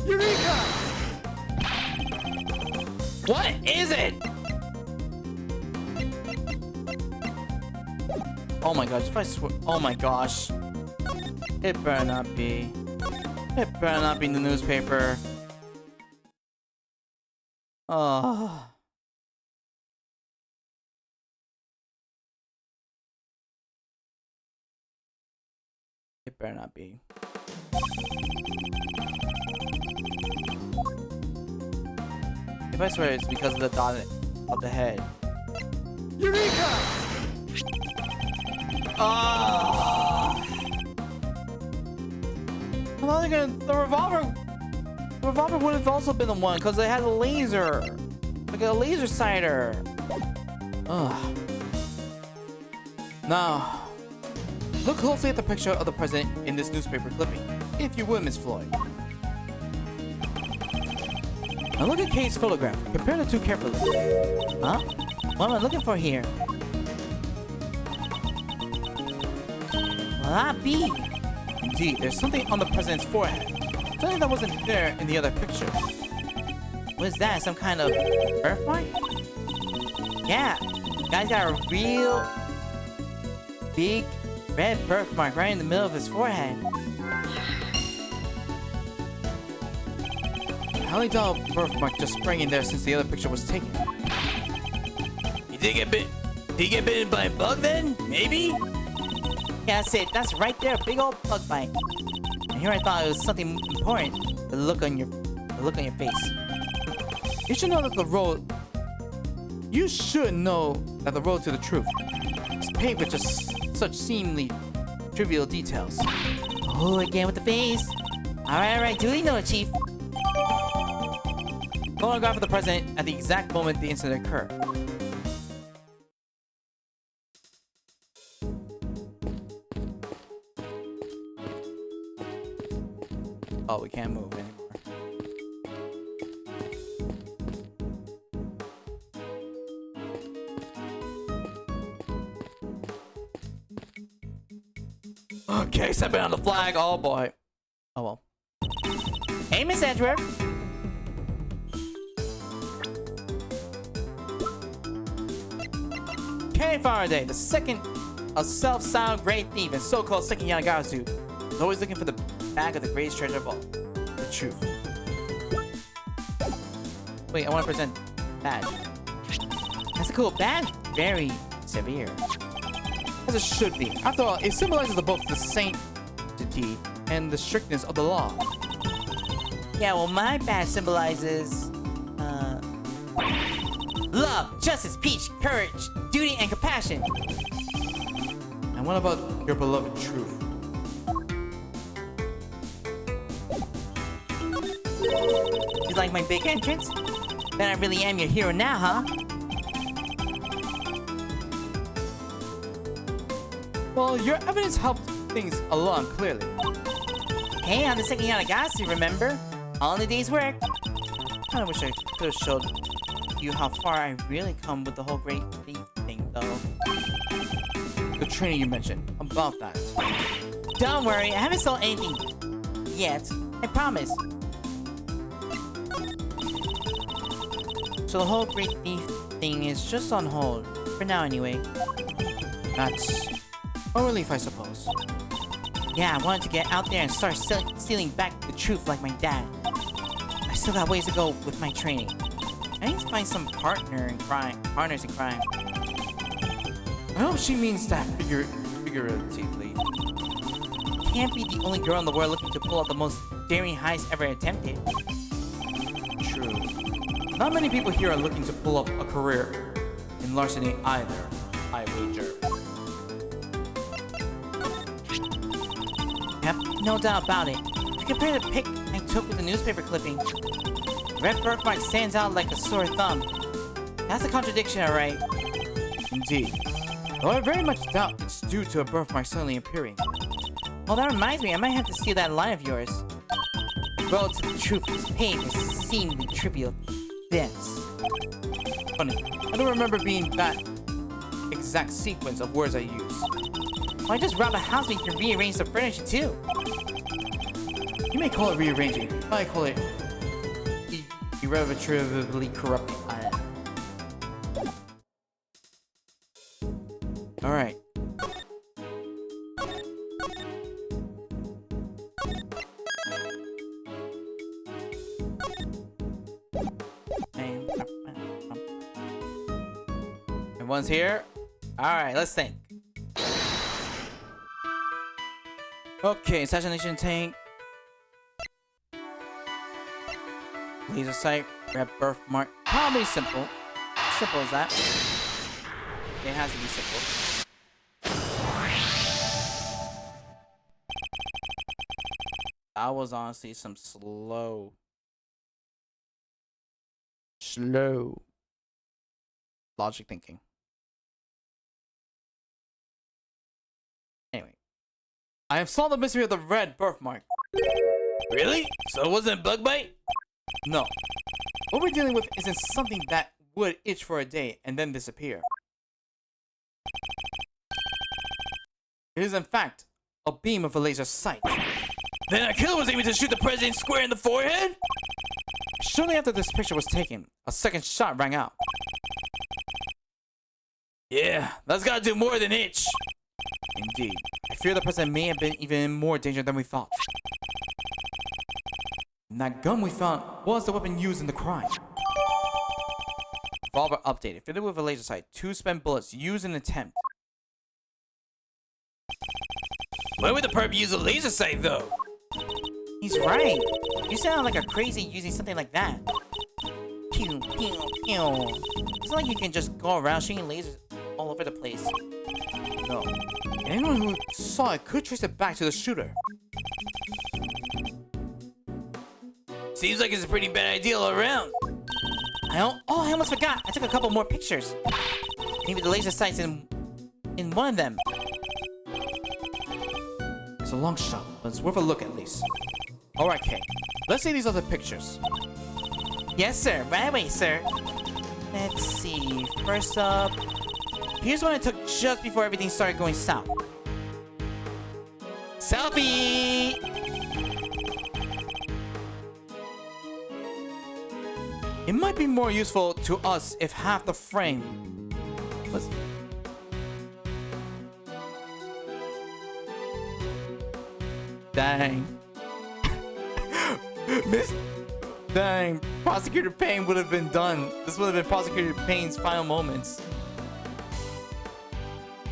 Eureka! What is it? Oh my gosh, if I swear. Oh my gosh. It better not be. It better not be in the newspaper. Oh. It better not be. If I swear it's because of the dot of the head. Eureka! Ah! I'm not gonna. The revolver. The revolver would have also been the one because it had a laser, like a laser sighter. Ugh. Now, look closely at the picture of the president in this newspaper clipping, if you would, Miss Floyd. Now look at Kate's photograph. Compare the two carefully. Huh? What am I looking for here? Will that be? Indeed, there's something on the president's forehead. Something that wasn't there in the other picture. What's that? Some kind of birthmark? Yeah, guy's got a real big red birthmark right in the middle of his forehead. How many dollar birthmark just sprang in there since the other picture was taken? You did get bit? Did you get bitten by a bug then? Maybe? Yeah, that's it. That's right there, a big old bug bite. And here I thought it was something important. The look on your face. You should know that the road. You should know that the road to the truth is paved with just such seemingly trivial details. Oh, again with the face. All right, duly noted, Chief. Photograph of the president at the exact moment the incident occurred. Oh, we can't move anymore. Okay, stepping on the flag. Oh boy. Oh well. Hey, Miss Edgeworth. Ken Faraday, the second a self-styled great thief and so-called second Yanagasu, is always looking for the bag of the greatest treasure of all, the truth. Wait, I want to present badge. That's a cool badge. Very severe. As it should be. After all, it symbolizes both the sanctity and the strictness of the law. Yeah, well, my badge symbolizes love, justice, peace, courage, duty, and compassion. And what about your beloved truth? You like my big entrance? Then I really am your hero now, huh? Well, your evidence helped things along clearly. Hey, I'm the second Yanagasu, remember? All in the day's work. I wish I could have showed you how far I really come with the whole great thief thing, though. The training you mentioned, about that. Don't worry, I haven't sold anything yet. I promise. So the whole great thief thing is just on hold, for now anyway. That's a relief, I suppose. Yeah, I wanted to get out there and start stealing back the truth like my dad. I still got ways to go with my training. I need to find some partners in crime. I hope she means that figuratively. Can't be the only girl in the world looking to pull out the most daring heist ever attempted. True. Not many people here are looking to pull up a career in larceny either, I wager. Yep, no doubt about it. If you compare the pic I took with the newspaper clipping, red birthmark stands out like a sore thumb. That's a contradiction, alright. Indeed. Though I very much doubt it's due to a birthmark suddenly appearing. Well, that reminds me, I might have to steal that line of yours. Well, to the truth, this page is seemingly trivial dense. Funny, I don't remember being that exact sequence of words I use. Why just rob a house when you can rearrange the furniture too? You may call it rearranging, but I call it irretrievably corrupting. Alright. Everyone's here? Alright, let's think. Okay, assassination tank. Laser sight, red birthmark. Probably simple. Simple as that. It has to be simple. That was honestly some slow logic thinking. Anyway. I have solved the mystery of the red birthmark. Really? So it wasn't bug bite? No. What we're dealing with isn't something that would itch for a day and then disappear. It is in fact a beam of a laser sight. Then our killer was aiming to shoot the president square in the forehead? Shortly after this picture was taken, a second shot rang out. Yeah, that's gotta do more than itch. Indeed. I fear the president may have been even in more danger than we thought. And that gun we found was the weapon used in the crime. Revolver updated. Fitted with a laser sight. 2 spent bullets used in an attempt. Why would the perp use a laser sight though? He's right. You sound like a crazy using something like that. Pew, pew, pew. It's not like you can just go around shooting lasers all over the place. No. Anyone who saw it could trace it back to the shooter. Seems like it's a pretty bad idea all around. I almost forgot. I took a couple more pictures. Maybe the laser sight's in one of them. It's a long shot, but it's worth a look at least. Alright, Kay. Let's see these other pictures. Yes, sir. Right away, sir. Let's see. First up, here's one I took just before everything started going south. Selfie! It might be more useful to us if half the frame was... Dang. Dang. Prosecutor Payne would have been done. This would have been Prosecutor Payne's final moments.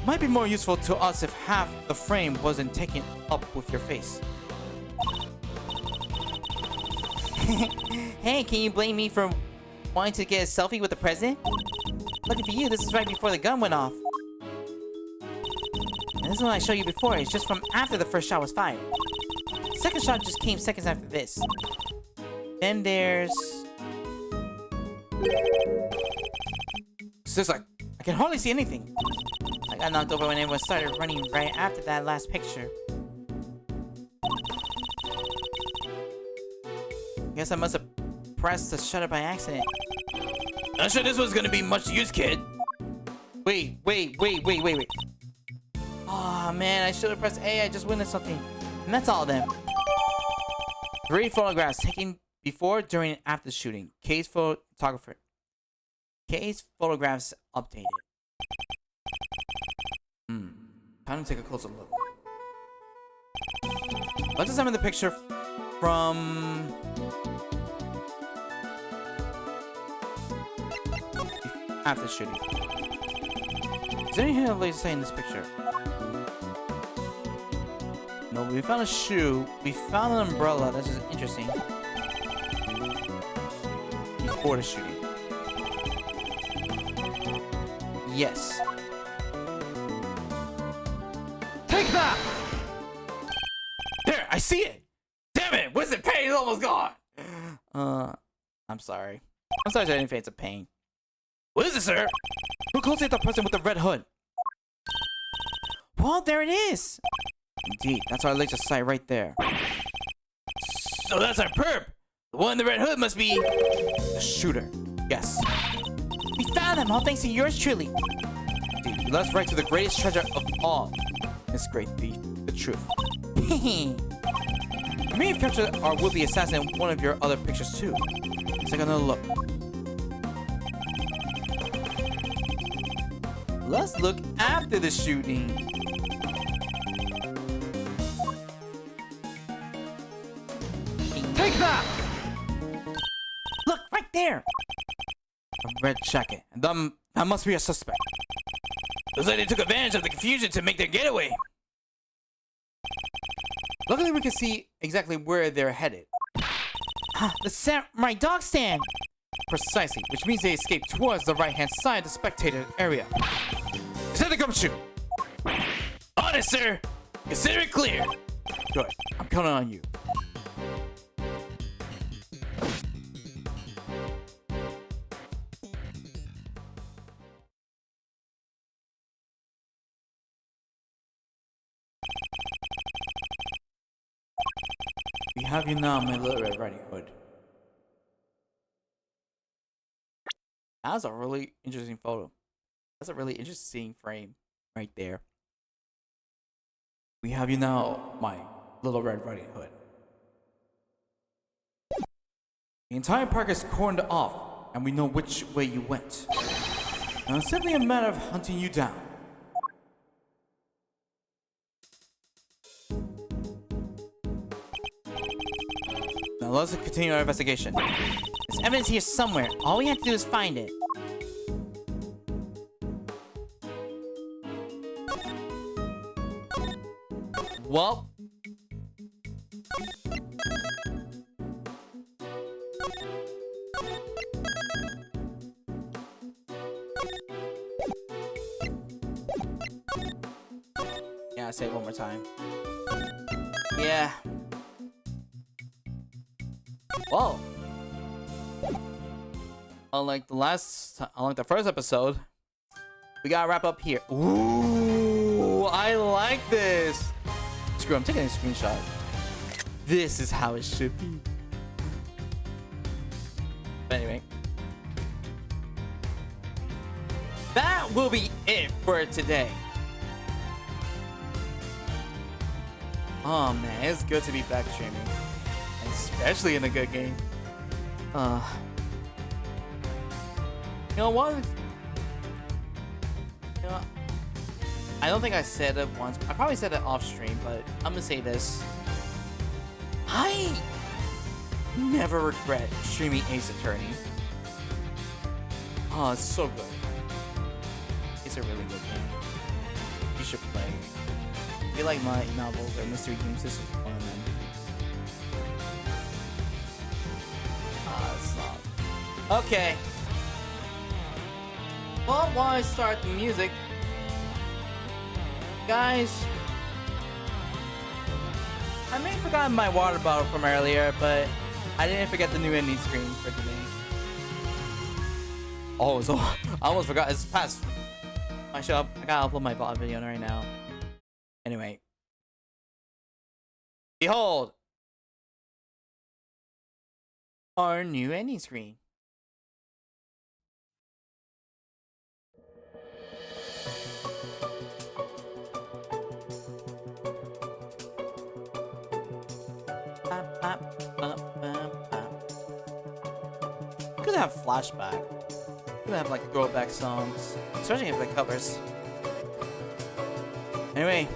Might be more useful to us if half the frame wasn't taken up with your face. Hey, can you blame me for wanting to get a selfie with the president? Lucky for you, this is right before the gun went off. And this is what I showed you before. It's just from after the first shot was fired. The second shot just came seconds after this. Then there's... It's like, I can hardly see anything. I got knocked over when everyone started running right after that last picture. Guess I must have pressed the shutter by accident. Not sure this was gonna be much use, kid. Wait. Aw, man, I should have pressed A. I just witnessed something. And that's all of them. 3 photographs taken before, during, and after the shooting. Kay's photographer. Kay's photographs updated. Time to take a closer look. Let's examine the picture from... after the shooting. Is there any hint of laser sight in this picture? No, we found a shoe. We found an umbrella. That's just interesting. Before the shooting. Yes. Take that! There, I see it! Damn it! Wizard Pain is almost gone! I'm sorry. I'm sorry to any fans of pain. What is it, sir? Look closely at the person with the red hood. Well, there it is. Indeed, that's our laser sight right there. So that's our perp! The one in the red hood must be... The shooter. Yes. We found him, all thanks to yours truly. Indeed, we led us right to the greatest treasure of all. This great thief, the truth. You may have captured our would-be assassin in one of your other pictures too. Let's take another look. Let's look after the shooting. Take that! Look, right there. A red jacket. And that must be a suspect. Looks like they took advantage of the confusion to make their getaway. Luckily, we can see exactly where they're headed. The samurai dog stand. Precisely, which means they escaped towards the right-hand side of the spectator area. Set the gumshoe! Honest, sir! Consider it clear! Good. I'm counting on you. We have you now, my little Red Riding Hood. That's a really interesting photo. That's a really interesting frame right there. We have you now, my little Red Riding Hood. The entire park is cordoned off, and we know which way you went. Now it's simply a matter of hunting you down. Now let's continue our investigation. There's evidence here somewhere. All we have to do is find it. Well, yeah, I'll say it one more time. Yeah. Well, unlike the first episode, we gotta wrap up here. Ooh, I like this. Screw, I'm taking a screenshot. This is how it should be. But anyway, that will be it for today. Oh man, it's good to be back streaming, especially in a good game. You know what? You know, I don't think I said it once. I probably said it off stream, but I'm gonna say this. I never regret streaming Ace Attorney. Oh, it's so good. It's a really good game. You should play. If you like light novels or mystery games, this is one of them. It's not. Okay. Well, while I start the music, guys, I may have forgotten my water bottle from earlier, but I didn't forget the new ending screen for today. Oh, so I almost forgot. It's past my show. I gotta upload my VOD video right now. Anyway, behold our new ending screen. Could have flashback. Could have like throwback songs, especially if like covers. Anyway,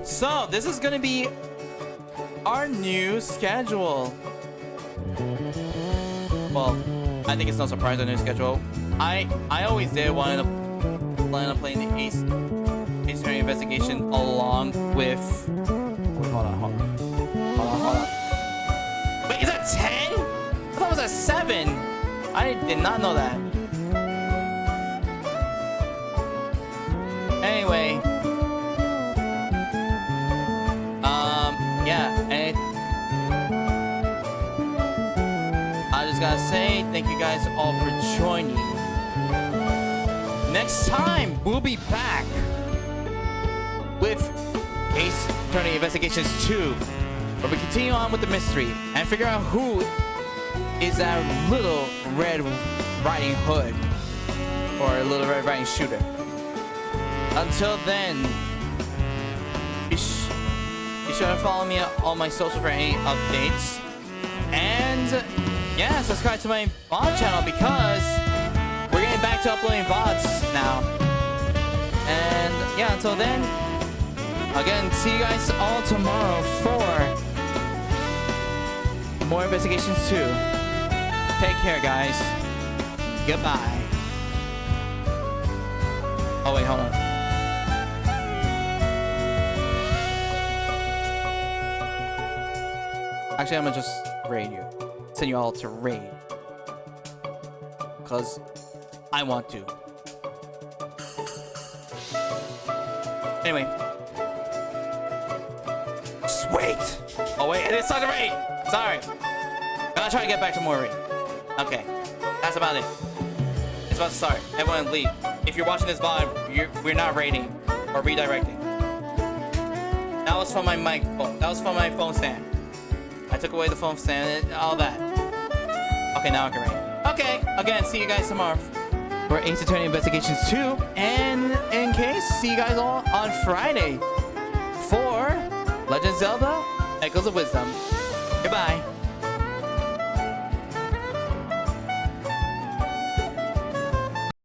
so this is gonna be our new schedule. Well, I think it's no surprise our new schedule. I always did plan on playing the Ace Attorney Investigation along with. Wait, hold on. Wait, is that 10? I thought it was a 7. I did not know that. Anyway, yeah, and I just gotta say thank you guys all for joining. Next time, we'll be back with Ace Attorney Investigations 2, where we continue on with the mystery and figure out who is that little Red Riding Hood or Little Red Riding Shooter. Until then, be sure to follow me on all my social for any updates. And yeah, subscribe to my VOD channel because we're getting back to uploading VODs now. And yeah, until then, again, see you guys all tomorrow for more Investigations 2. Take care, guys. Goodbye. Oh, wait, hold on. Actually, I'm gonna just raid you. Send you all to raid. Because I want to. Anyway. Sweet! Oh, wait, it's not the raid! Sorry. Gotta try to get back to more raid. Okay. That's about it. It's about to start. Everyone leave. If you're watching this VOD, we're not raiding or redirecting. That was from my microphone. That was from my phone stand. I took away the phone stand and all that. Okay, now I can raid. Okay, again, see you guys tomorrow for Ace Attorney Investigations 2. And in case, see you guys all on Friday for Legend of Zelda Echoes of Wisdom. Goodbye.